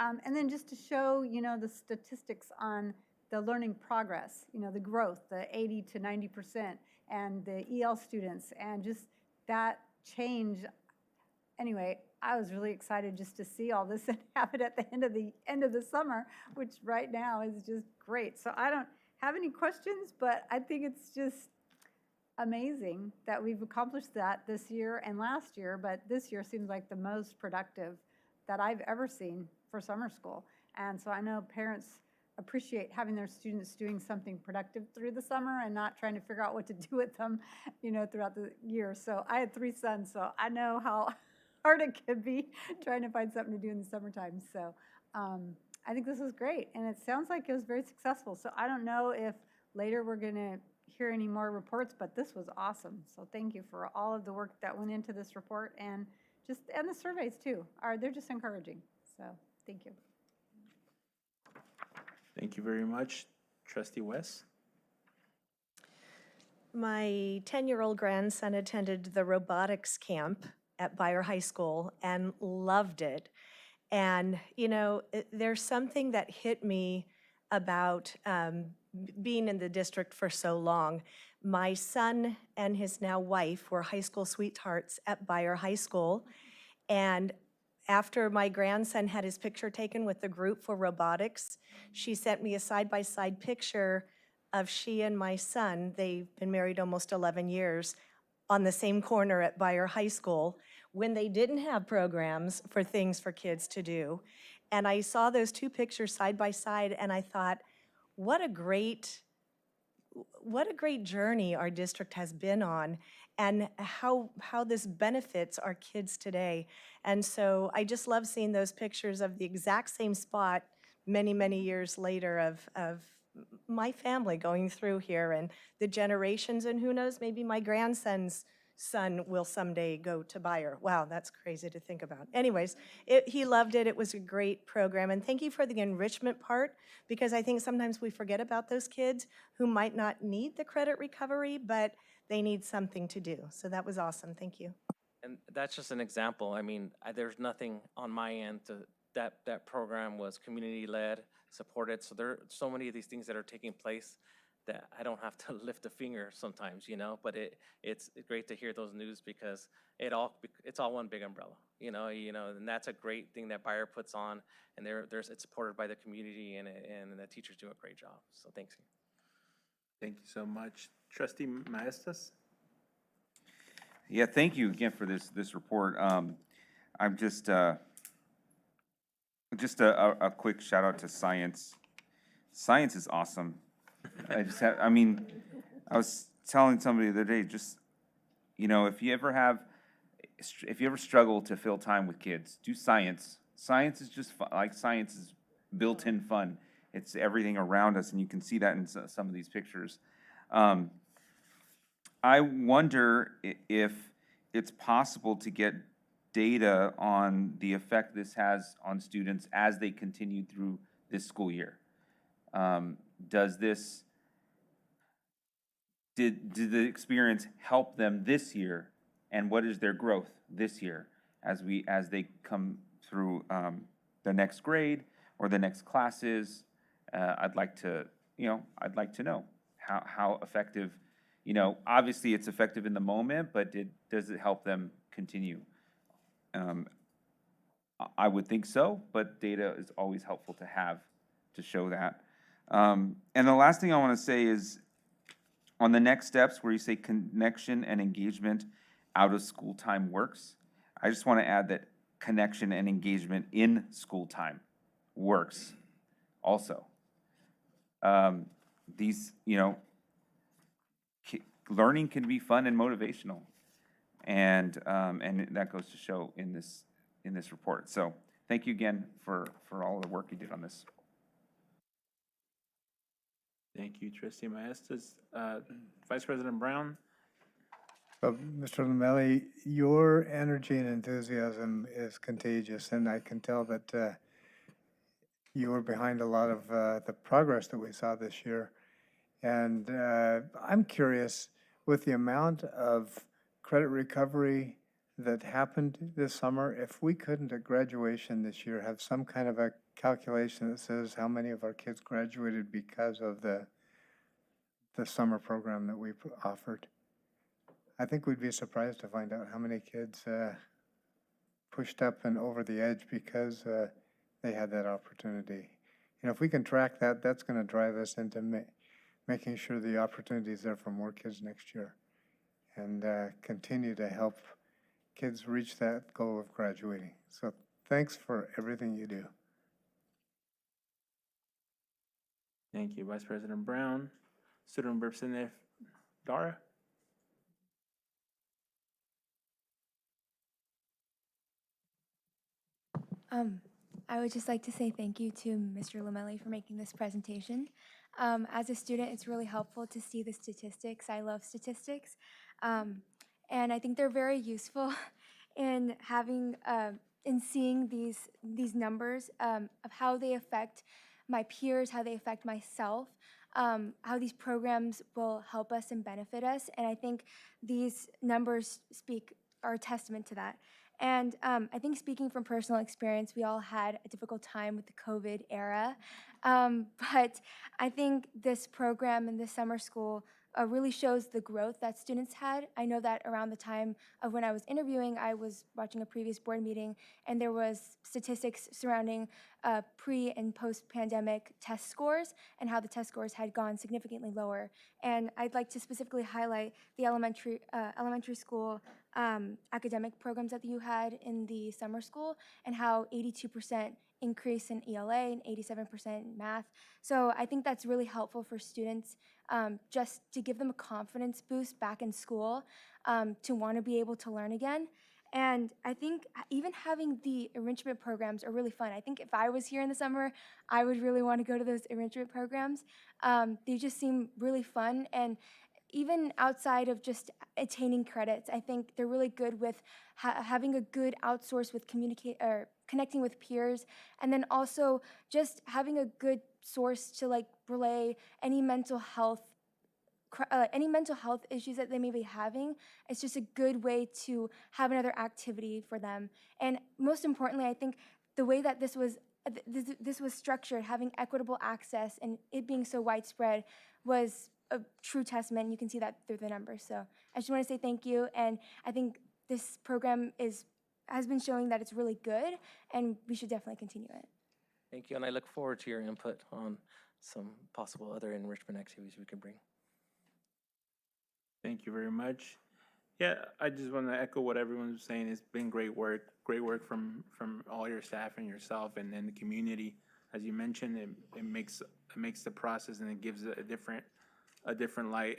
just to show, the statistics on the learning progress, the growth, the 80 to 90%, and the EL students, and just that change. Anyway, I was really excited just to see all this and have it at the end of the summer, which right now is just great. So I don't have any questions, but I think it's just amazing that we've accomplished that this year and last year, but this year seems like the most productive that I've ever seen for summer school. And so I know parents appreciate having their students doing something productive through the summer and not trying to figure out what to do with them, throughout the year. So I had 3 sons, so I know how hard it can be trying to find something to do in the summertime. So I think this was great, and it sounds like it was very successful. So I don't know if later we're going to hear any more reports, but this was awesome. So thank you for all of the work that went into this report, and the surveys too. They're just encouraging. So thank you. Thank you very much. Trustee West? My 10-year-old grandson attended the robotics camp at Beyer High School and loved it. And, there's something that hit me about being in the district for so long. My son and his now wife were high school sweethearts at Beyer High School. And after my grandson had his picture taken with the group for robotics, she sent me a side-by-side picture of she and my son. They've been married almost 11 years, on the same corner at Beyer High School when they didn't have programs for things for kids to do. And I saw those 2 pictures side by side, and I thought, what a great journey our district has been on, and how this benefits our kids today. And so I just love seeing those pictures of the exact same spot many, many years later of my family going through here and the generations, and who knows, maybe my grandson's son will someday go to Beyer. Wow, that's crazy to think about. Anyways, he loved it. It was a great program. And thank you for the enrichment part, because I think sometimes we forget about those kids who might not need the credit recovery, but they need something to do. So that was awesome. Thank you. And that's just an example. I mean, there's nothing on my end that program was community-led, supported. So there are so many of these things that are taking place that I don't have to lift a finger sometimes, but it's great to hear those news, because it's all one big umbrella, and that's a great thing that Beyer puts on, and it's supported by the community, and the teachers do a great job. So thanks. Thank you so much. Trustee Maestas? Yeah, thank you again for this report. I'm just a quick shout out to science. Science is awesome. I was telling somebody the other day, just, if you ever struggle to fill time with kids, do science. Science is just fun. Science is built-in fun. It's everything around us, and you can see that in some of these pictures. I wonder if it's possible to get data on the effect this has on students as they continue through this school year. Did the experience help them this year, and what is their growth this year as they come through the next grade or the next classes? I'd like to know how effective. Obviously it's effective in the moment, but does it help them continue? I would think so, but data is always helpful to have to show that. And the last thing I want to say is, on the next steps where you say connection and engagement out of school time works, I just want to add that connection and engagement in school time works also. Learning can be fun and motivational, and that goes to show in this report. So thank you again for all the work you did on this. Thank you, Trustee Maestas. Vice President Brown? Mr. Lamelli, your energy and enthusiasm is contagious, and I can tell that you were behind a lot of the progress that we saw this year. And I'm curious, with the amount of credit recovery that happened this summer, if we couldn't at graduation this year have some kind of a calculation that says how many of our kids graduated because of the summer program that we offered. I think we'd be surprised to find out how many kids pushed up and over the edge because they had that opportunity. You know, if we can track that, that's going to drive us into making sure the opportunity is there for more kids next year and continue to help kids reach that goal of graduating. So thanks for everything you do. Thank you, Vice President Brown. Student Representative Dara? I would just like to say thank you to Mr. Lamelli for making this presentation. As a student, it's really helpful to see the statistics. I love statistics. And I think they're very useful in having, in seeing these numbers of how they affect my peers, how they affect myself, how these programs will help us and benefit us. And I think these numbers are a testament to that. And I think speaking from personal experience, we all had a difficult time with the COVID era. But I think this program and this summer school really shows the growth that students had. I know that around the time of when I was interviewing, I was watching a previous board meeting, and there was statistics surrounding pre- and post-pandemic test scores and how the test scores had gone significantly lower. And I'd like to specifically highlight the elementary school academic programs that you had in the summer school and how 82% increase in ELA and 87% in math. So I think that's really helpful for students, just to give them a confidence boost back in school, to want to be able to learn again. And I think even having the enrichment programs are really fun. I think if I was here in the summer, I would really want to go to those enrichment programs. They just seem really fun. And even outside of just attaining credits, I think they're really good with having a good outsource with connecting with peers, and then also just having a good source to like relay any mental health issues that they may be having. It's just a good way to have another activity for them. And most importantly, I think the way that this was structured, having equitable access and it being so widespread, was a true testament. You can see that through the numbers. So I just want to say thank you. And I think this program has been showing that it's really good, and we should definitely continue it. Thank you, and I look forward to your input on some possible other enrichment activities we can bring. Thank you very much. Yeah, I just want to echo what everyone was saying. It's been great work from all your staff and yourself, and then the community. As you mentioned, it makes the process, and it gives it a different light,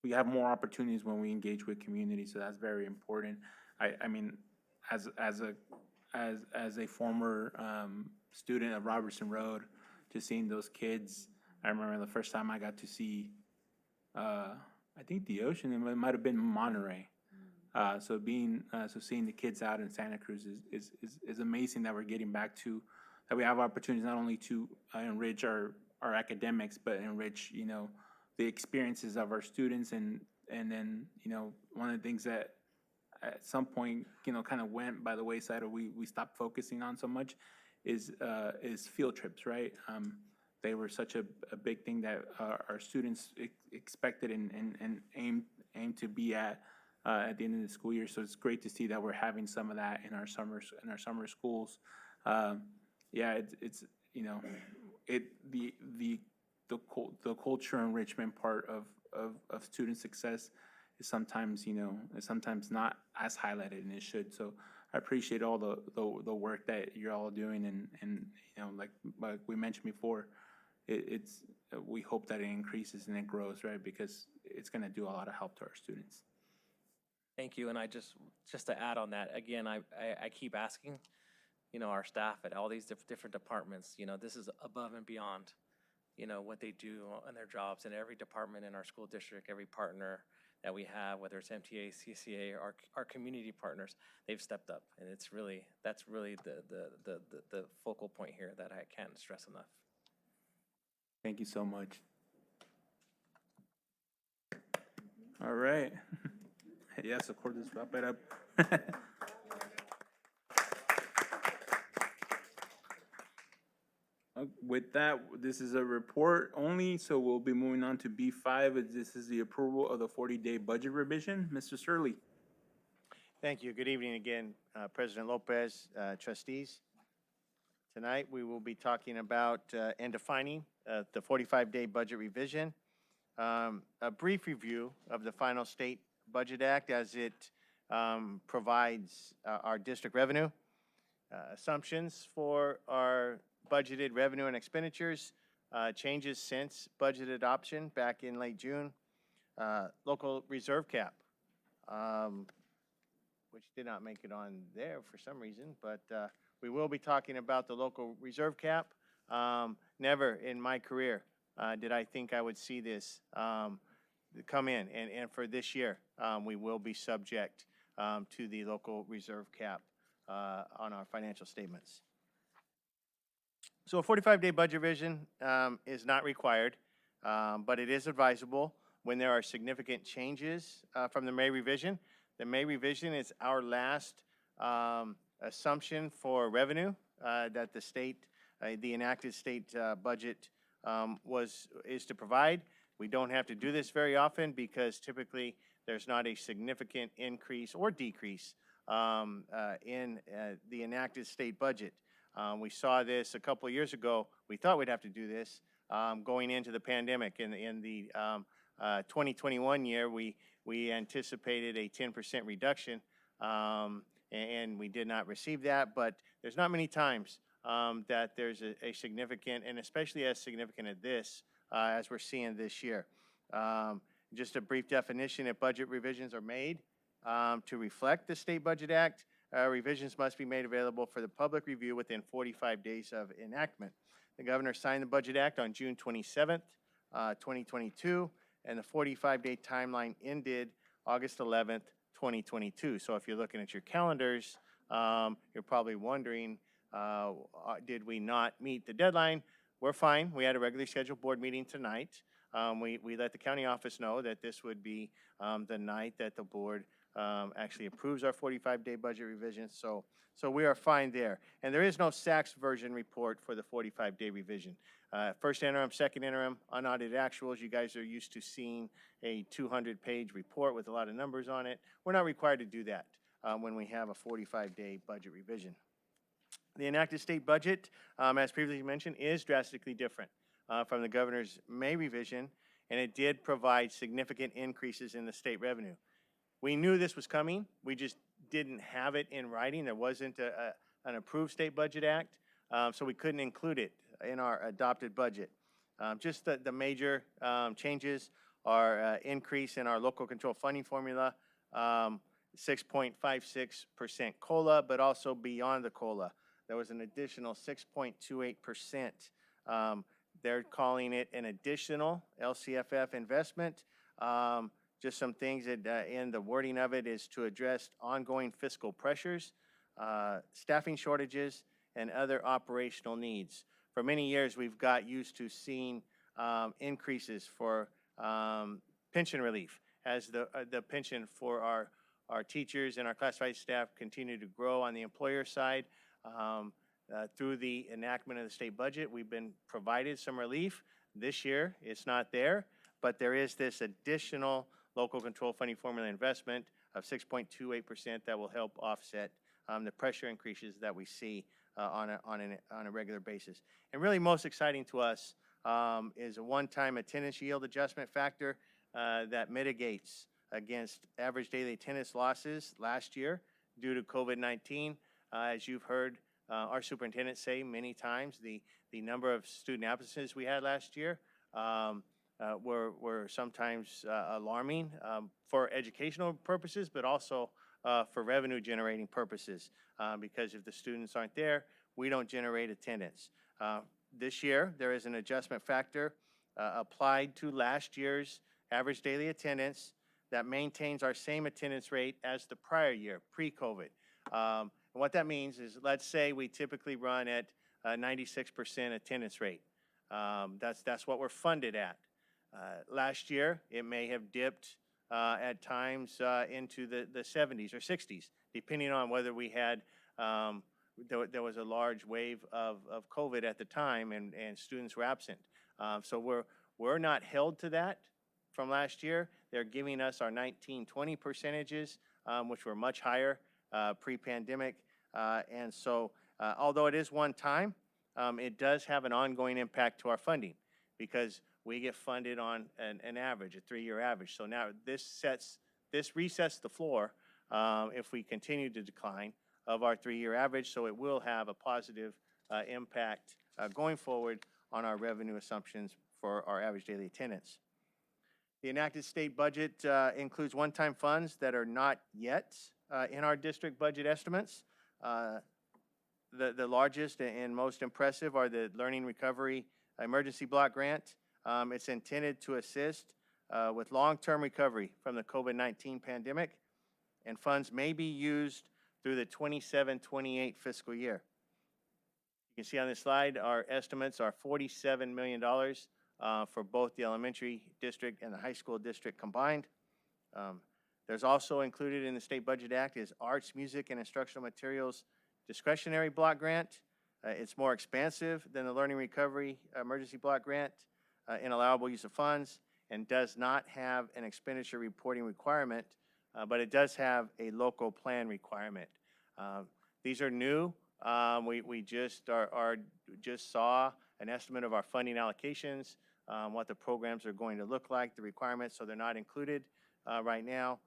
we have more opportunities when we engage with community, so that's very important. I mean, as a former student of Robertson Road, just seeing those kids, I remember the first time I got to see, I think the ocean, it might have been Monterey. So seeing the kids out in Santa Cruz is amazing that we're getting back to, that we have opportunities not only to enrich our academics, but enrich, the experiences of our students. And then, one of the things that at some point, kind of went by the wayside, or we stopped focusing on so much is field trips, right? They were such a big thing that our students expected and aimed to be at the end of the school year. So it's great to see that we're having some of that in our summer schools. The culture enrichment part of student success is sometimes not as highlighted, and it should. So I appreciate all the work that you're all doing, and like we mentioned before, we hope that it increases and it grows, right? Because it's going to do a lot of help to our students. Thank you, and just to add on that, again, I keep asking, our staff at all these different departments, this is above and beyond, what they do in their jobs, and every department in our school district, every partner that we have, whether it's MTA, CCA, or our community partners, they've stepped up, and that's really the focal point here that I can't stress enough. Thank you so much. All right. Yes, of course, let's wrap it up. With that, this is a report only, so we'll be moving on to B5. This is the approval of the 40-day budget revision. Mr. Surley. Thank you. Good evening again, President Lopez, trustees. Tonight, we will be talking about and defining the 45-day budget revision. A brief review of the final State Budget Act as it provides our district revenue, assumptions for our budgeted revenue and expenditures, changes since budget adoption back in late June, local reserve cap, which did not make it on there for some reason, but we will be talking about the local reserve cap. Never in my career did I think I would see this come in, and for this year, we will be subject to the local reserve cap on our financial statements. So a 45-day budget revision is not required, but it is advisable when there are significant changes from the May revision. The May revision is our last assumption for revenue that the state, the enacted state budget is to provide. We don't have to do this very often because typically there's not a significant increase or decrease in the enacted state budget. We saw this a couple of years ago. We thought we'd have to do this going into the pandemic. In the 2021 year, we anticipated a 10% reduction, and we did not receive that. But there's not many times that there's a significant, and especially as significant as this, as we're seeing this year. Just a brief definition: if budget revisions are made to reflect the State Budget Act, revisions must be made available for the public review within 45 days of enactment. The governor signed the Budget Act on June 27th, 2022, and the 45-day timeline ended August 11th, 2022. So if you're looking at your calendars, you're probably wondering, did we not meet the deadline? We're fine. We had a regularly scheduled board meeting tonight. We let the county office know that this would be the night that the board actually approves our 45-day budget revision, so we are fine there. And there is no SACS version report for the 45-day revision. First interim, second interim, unaudited actuals. You guys are used to seeing a 200-page report with a lot of numbers on it. We're not required to do that when we have a 45-day budget revision. The enacted state budget, as previously mentioned, is drastically different from the governor's May revision, and it did provide significant increases in the state revenue. We knew this was coming. We just didn't have it in writing. There wasn't an approved State Budget Act, so we couldn't include it in our adopted budget. Just the major changes are increase in our local control funding formula, 6.56% COLA, but also beyond the COLA. There was an additional 6.28%. They're calling it an additional LCFF investment. Just some things that in the wording of it is to address ongoing fiscal pressures, staffing shortages, and other operational needs. For many years, we've got used to seeing increases for pension relief as the pension for our teachers and our classified staff continue to grow on the employer side. Through the enactment of the state budget, we've been provided some relief. This year, it's not there, but there is this additional local control funding formula investment of 6.28% that will help offset the pressure increases that we see on a regular basis. And really most exciting to us is a one-time attendance yield adjustment factor that mitigates against average daily attendance losses last year due to COVID-19. As you've heard our superintendent say many times, the number of student absences we had last year were sometimes alarming for educational purposes, but also for revenue generating purposes. Because if the students aren't there, we don't generate attendance. This year, there is an adjustment factor applied to last year's average daily attendance that maintains our same attendance rate as the prior year, pre-COVID. And what that means is, let's say we typically run at 96% attendance rate. That's what we're funded at. Last year, it may have dipped at times into the 70s or 60s, depending on whether we had, there was a large wave of COVID at the time and students were absent. So we're not held to that from last year. They're giving us our 19-20 percentages, which were much higher pre-pandemic. And so although it is one time, it does have an ongoing impact to our funding because we get funded on an average, a 3-year average. So now this resets the floor if we continue to decline of our 3-year average. So it will have a positive impact going forward on our revenue assumptions for our average daily attendance. The enacted state budget includes one-time funds that are not yet in our district budget estimates. The largest and most impressive are the Learning Recovery Emergency Block Grant. It's intended to assist with long-term recovery from the COVID-19 pandemic, and funds may be used through the 27-28 fiscal year. You can see on this slide, our estimates are $47 million for both the elementary district and the high school district combined. There's also included in the State Budget Act is Arts, Music, and Instructional Materials Discretionary Block Grant. It's more expansive than the Learning Recovery Emergency Block Grant in allowable use of funds and does not have an expenditure reporting requirement, but it does have a local plan requirement. These are new. We just saw an estimate of our funding allocations, what the programs are going to look like, the requirements, so they're not included right now,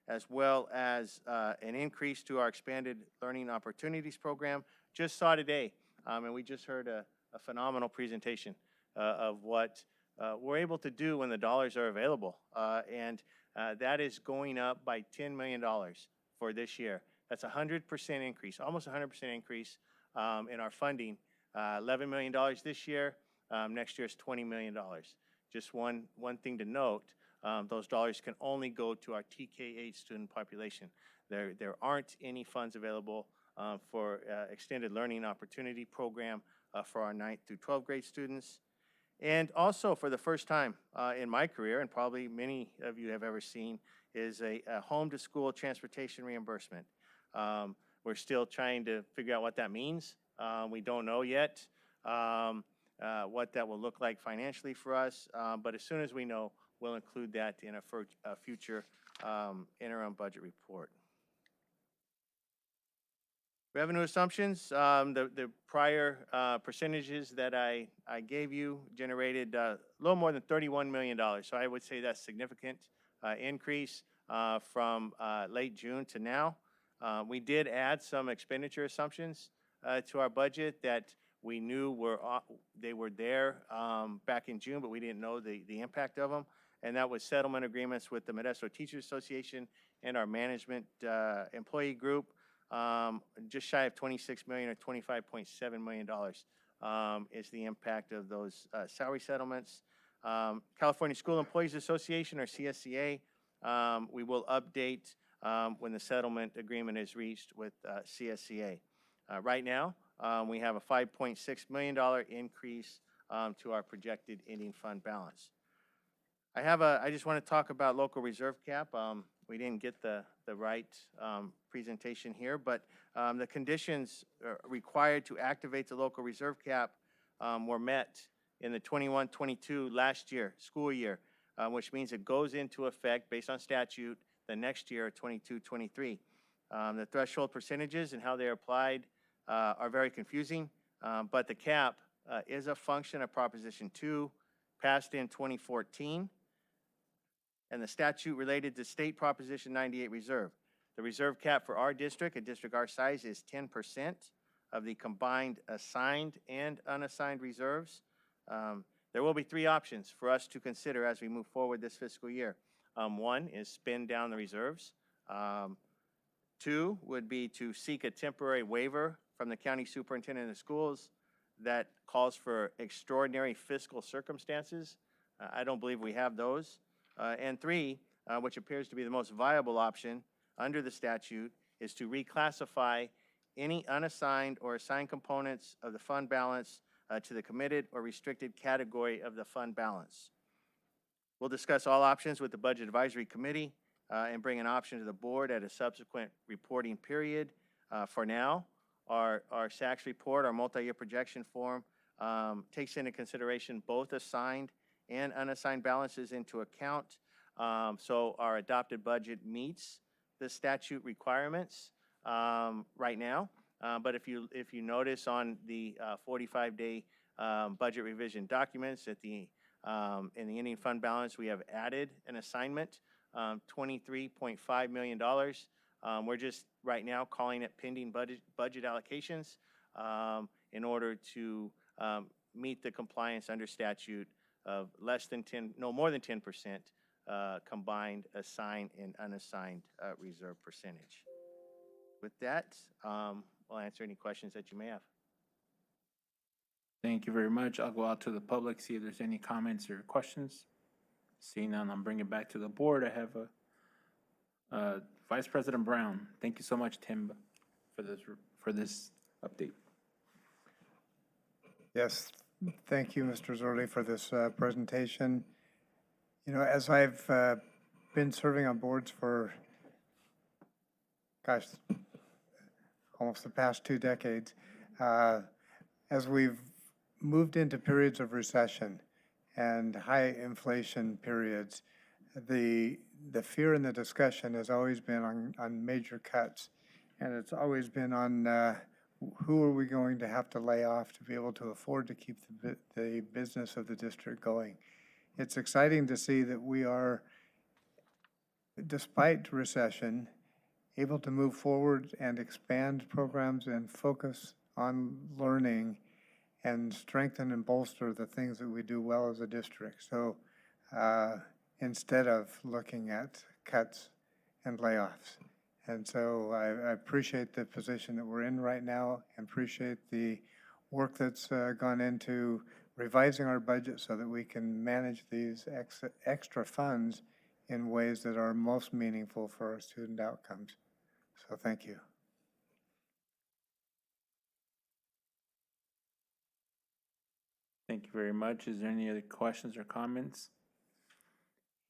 as well as an increase to our expanded learning opportunities program. Just saw today, and we just heard a phenomenal presentation of what we're able to do when the dollars are available. And that is going up by $10 million for this year. That's a 100% increase, almost 100% increase in our funding. $11 million this year. Next year is $20 million. Just one thing to note, those dollars can only go to our TK8 student population. There aren't any funds available for extended learning opportunity program for our 9th through 12th grade students. And also for the first time in my career, and probably many of you have ever seen, is a home to school transportation reimbursement. We're still trying to figure out what that means. We don't know yet what that will look like financially for us, but as soon as we know, we'll include that in a future interim budget report. Revenue assumptions, the prior percentages that I gave you generated a little more than $31 million. So I would say that's significant increase from late June to now. We did add some expenditure assumptions to our budget that we knew they were there back in June, but we didn't know the impact of them. And that was settlement agreements with the Modesto Teachers Association and our management employee group. Just shy of $26 million or $25.7 million is the impact of those salary settlements. California School Employees Association, or CSCA, we will update when the settlement agreement is reached with CSCA. Right now, we have a $5.6 million increase to our projected ending fund balance. I just want to talk about local reserve cap. We didn't get the right presentation here, but the conditions required to activate the local reserve cap were met in the 21-22 last year, school year, which means it goes into effect based on statute the next year, 22-23. The threshold percentages and how they're applied are very confusing, but the cap is a function of Proposition 2 passed in 2014. And the statute related to State Proposition 98 reserve. The reserve cap for our district, a district our size, is 10% of the combined assigned and unassigned reserves. There will be three options for us to consider as we move forward this fiscal year. One is spend down the reserves. Two would be to seek a temporary waiver from the county superintendent of schools that calls for extraordinary fiscal circumstances. I don't believe we have those. And three, which appears to be the most viable option under the statute, is to reclassify any unassigned or assigned components of the fund balance to the committed or restricted category of the fund balance. We'll discuss all options with the Budget Advisory Committee and bring an option to the board at a subsequent reporting period. For now, our SACS report, our multi-year projection form, takes into consideration both assigned and unassigned balances into account. So our adopted budget meets the statute requirements right now. But if you notice on the 45-day budget revision documents at the in the ending fund balance, we have added an assignment, $23.5 million. We're just right now calling it pending budget allocations in order to meet the compliance under statute of no more than 10% combined assigned and unassigned reserve percentage. With that, I'll answer any questions that you may have. Thank you very much. I'll go out to the public, see if there's any comments or questions. Seeing none, I'll bring it back to the board. I have Vice President Brown. Thank you so much, Tim, for this update. Yes, thank you, Mr. Zerli, for this presentation. You know, as I've been serving on boards for, gosh, almost the past 2 decades, as we've moved into periods of recession and high inflation periods, the fear and the discussion has always been on major cuts, and it's always been on who are we going to have to lay off to be able to afford to keep the business of the district going. It's exciting to see that we are, despite recession, able to move forward and expand programs and focus on learning and strengthen and bolster the things that we do well as a district. So instead of looking at cuts and layoffs. And so I appreciate the position that we're in right now, and appreciate the work that's gone into revising our budget so that we can manage these extra funds in ways that are most meaningful for our student outcomes. So thank you. Thank you very much. Is there any other questions or comments?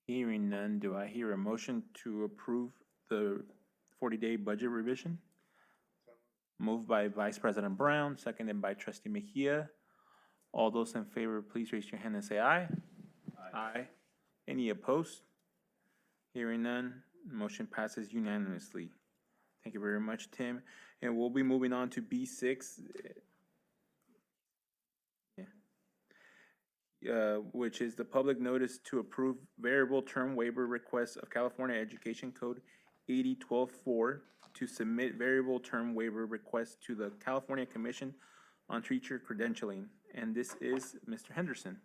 Hearing none, do I hear a motion to approve the 40-day budget revision? Moved by Vice President Brown, seconded by Trustee Mejia. All those in favor, please raise your hand and say aye. Aye. Any opposed? Hearing none, motion passes unanimously. Thank you very much, Tim. And we'll be moving on to B6, which is the public notice to approve variable term waiver request of California Education Code 8012-4 to submit variable term waiver request to the California Commission on Teacher Credentialing. And this is Mr. Henderson.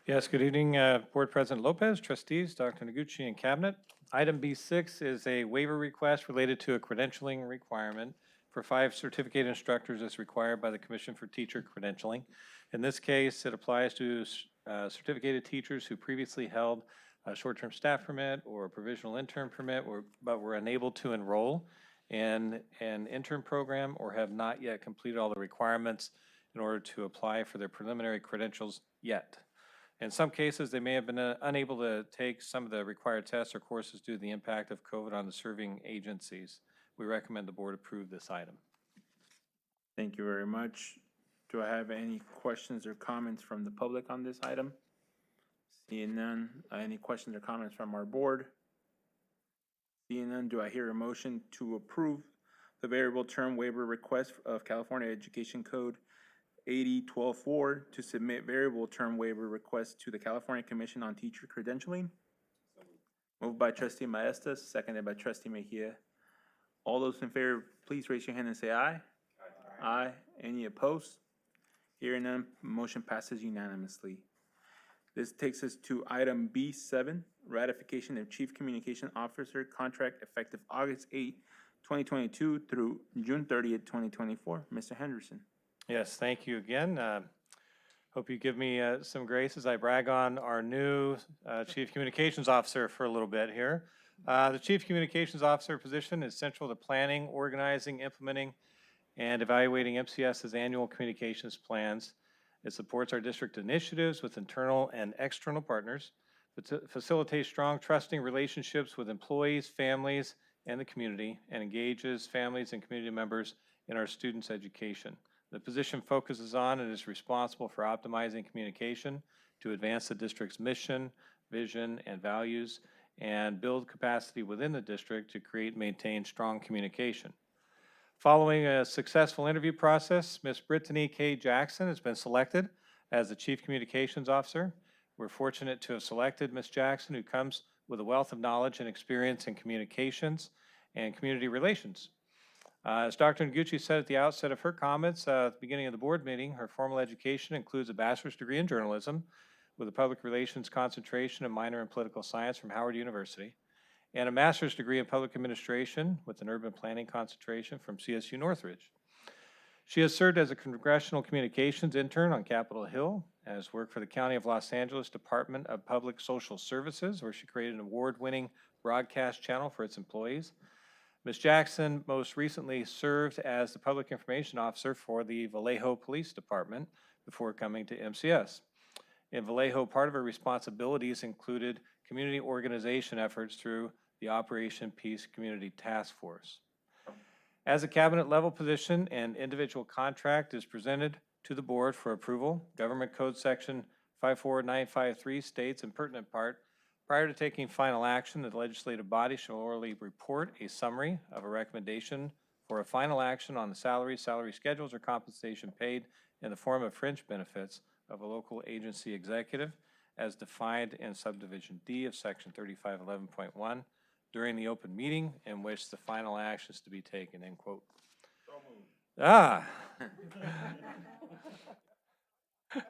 Yes, good evening, Board President Lopez, trustees, Dr. Noguchi, and Cabinet. Item B6 is a waiver request related to a credentialing requirement for 5 certificate instructors as required by the Commission for Teacher Credentialing. In this case, it applies to certificated teachers who previously held a short-term staff permit or a provisional intern permit, but were unable to enroll in an intern program or have not yet completed all the requirements in order to apply for their preliminary credentials yet. In some cases, they may have been unable to take some of the required tests or courses due to the impact of COVID on the serving agencies. We recommend the board approve this item. Thank you very much. Do I have any questions or comments from the public on this item? Seeing none, any questions or comments from our board? Seeing none, do I hear a motion to approve the variable term waiver request of California Education Code 8012-4 to submit variable term waiver request to the California Commission on Teacher Credentialing? Moved by Trustee Maestas, seconded by Trustee Mejia. All those in favor, please raise your hand and say aye. Aye. Any opposed? Hearing none, motion passes unanimously. This takes us to item B7, ratification of Chief Communication Officer contract effective August 8, 2022 through June 30th, 2024. Mr. Henderson. Yes, thank you again. Hope you give me some grace as I brag on our new Chief Communications Officer for a little bit here. The Chief Communications Officer position is central to planning, organizing, implementing, and evaluating MCS's annual communications plans. It supports our district initiatives with internal and external partners, facilitates strong, trusting relationships with employees, families, and the community, and engages families and community members in our students' education. The position focuses on and is responsible for optimizing communication to advance the district's mission, vision, and values, and build capacity within the district to create and maintain strong communication. Following a successful interview process, Ms. Brittany K. Jackson has been selected as the Chief Communications Officer. We're fortunate to have selected Ms. Jackson, who comes with a wealth of knowledge and experience in communications and community relations. As Dr. Noguchi said at the outset of her comments at the beginning of the board meeting, her formal education includes a bachelor's degree in journalism with a public relations concentration and minor in political science from Howard University, and a master's degree in public administration with an urban planning concentration from CSU Northridge. She has served as a congressional communications intern on Capitol Hill, and has worked for the County of Los Angeles Department of Public Social Services, where she created an award-winning broadcast channel for its employees. Ms. Jackson most recently served as the Public Information Officer for the Vallejo Police Department before coming to MCS. In Vallejo, part of her responsibilities included community organization efforts through the Operation Peace Community Task Force. As a cabinet-level position, an individual contract is presented to the board for approval. Government Code Section 54953 states in pertinent part, prior to taking final action, the legislative body shall orally report a summary of a recommendation for a final action on the salary schedules, or compensation paid in the form of fringe benefits of a local agency executive as defined in subdivision D of section 3511.1 during the open meeting in which the final action is to be taken, end quote. Ah.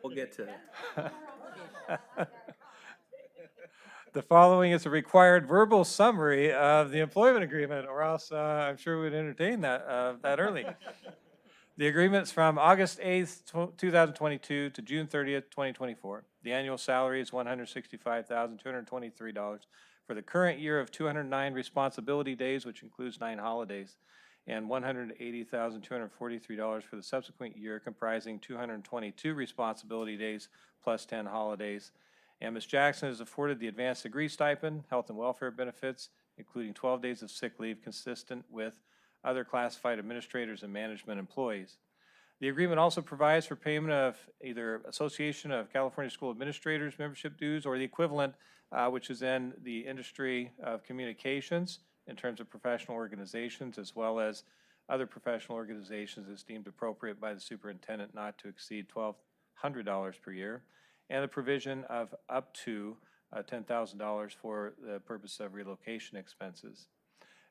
We'll get to that. The following is a required verbal summary of the employment agreement, or else I'm sure we'd entertain that early. The agreement's from August 8th, 2022 to June 30th, 2024. The annual salary is $165,223 for the current year of 209 responsibility days, which includes 9 holidays, and $180,243 for the subsequent year, comprising 222 responsibility days plus 10 holidays. And Ms. Jackson is afforded the advanced degree stipend, health and welfare benefits, including 12 days of sick leave consistent with other classified administrators and management employees. The agreement also provides for payment of either Association of California School Administrators membership dues or the equivalent, which is in the industry of communications in terms of professional organizations, as well as other professional organizations as deemed appropriate by the superintendent, not to exceed $1,200 per year, and the provision of up to $10,000 for the purpose of relocation expenses.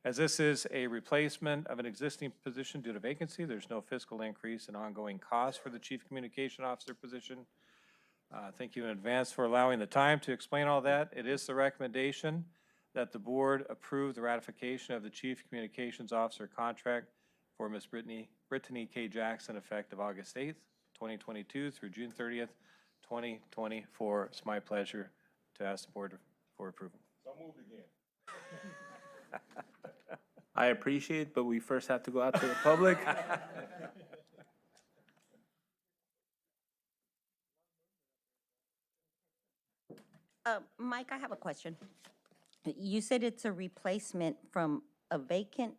As this is a replacement of an existing position due to vacancy, there's no fiscal increase in ongoing costs for the Chief Communication Officer position. Thank you in advance for allowing the time to explain all that. It is the recommendation that the board approve the ratification of the Chief Communications Officer contract for Ms. Brittany K. Jackson effective August 8th, 2022 through June 30th, 2024. It's my pleasure to ask the board for approval. So moved again. I appreciate it, but we first have to go out to the public. Mike, I have a question. You said it's a replacement from a vacant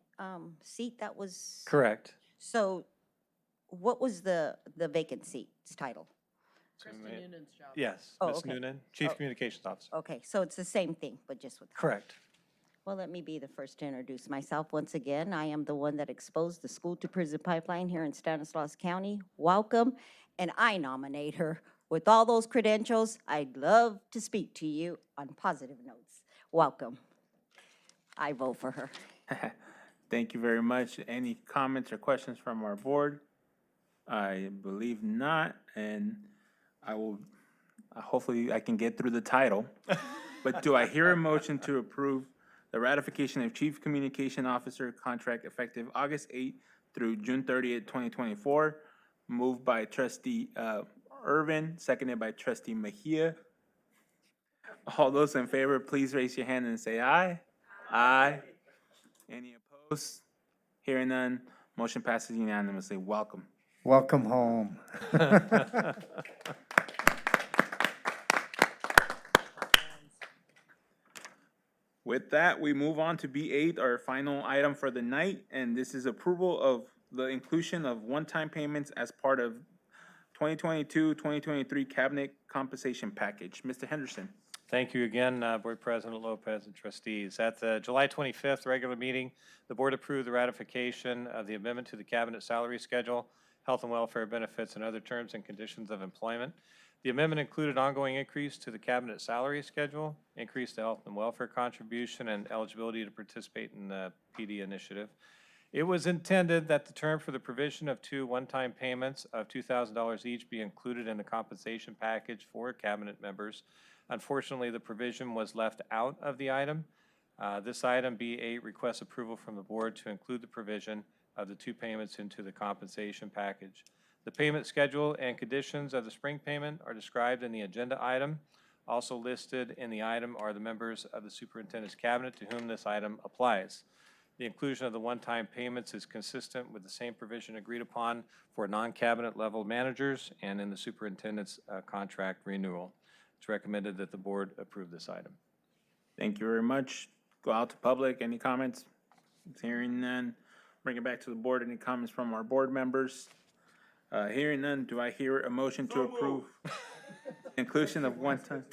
seat that was? Correct. So what was the vacant seat's title? Kristen Noonan's job. Yes, Oh, Ms. okay. Noonan, Chief Communications Officer. Okay, so it's the same thing, but just with. Correct. Well, let me be the first to introduce myself once again. I am the one that exposed the school-to-prison pipeline here in Stanislaus County. Welcome, and I nominate her. With all those credentials, I'd love to speak to you on positive notes. Welcome. I vote for her. Thank you very much. Any comments or questions from our board? I believe not, and Hopefully I can get through the title. But do I hear a motion to approve the ratification of Chief Communication Officer contract effective August 8th through June 30th, 2024? Moved by trustee Irvin, seconded by trustee Mejia. All those in favor, please raise your hand and say aye. Aye. Any opposed? Hearing none, motion passes unanimously. Welcome. Welcome home. With that, we move on to B8, our final item for the night, and this is approval of the inclusion of one-time payments as part of 2022-2023 Cabinet Compensation Package. Mr. Henderson. Thank you again, Board President Lopez and trustees. At the July 25th regular meeting, the board approved the ratification of the amendment to the cabinet salary schedule, health and welfare benefits, and other terms and conditions of employment. The amendment included ongoing increase to the cabinet salary schedule, increase to health and welfare contribution, and eligibility to participate in the PD initiative. It was intended that the term for the provision of two one-time payments of $2,000 each be included in the compensation package for cabinet members. Unfortunately, the provision was left out of the item. This item, B8, requests approval from the board to include the provision of the two payments into the compensation package. The payment schedule and conditions of the spring payment are described in the agenda item. Also listed in the item are the members of the superintendent's cabinet to whom this item applies. The inclusion of the one-time payments is consistent with the same provision agreed upon for non-cabinet level managers and in the superintendent's contract renewal. It's recommended that the board approve this item. Thank you very much. Go out to public. Any comments? Hearing none. Bring it back to the board. Any comments from our board members? Hearing none, do I hear a motion to approve inclusion of one-time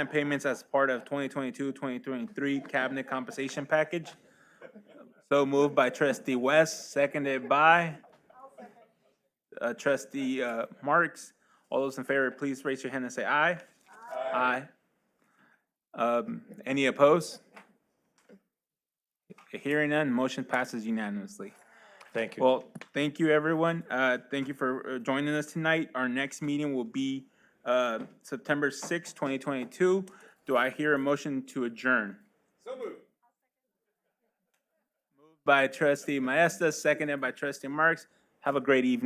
payments as part of 2022-2023 Cabinet Compensation Package? So moved by trustee West, seconded by trustee Marks. All those in favor, please raise your hand and say aye. Aye. Any opposed? Hearing none, motion passes unanimously. Thank you. Well, thank you, everyone. Thank you for joining us tonight. Our next meeting will be September 6, 2022. Do I hear a motion to adjourn? So moved. Moved by trustee Maestas, seconded by trustee Marks. Have a great evening.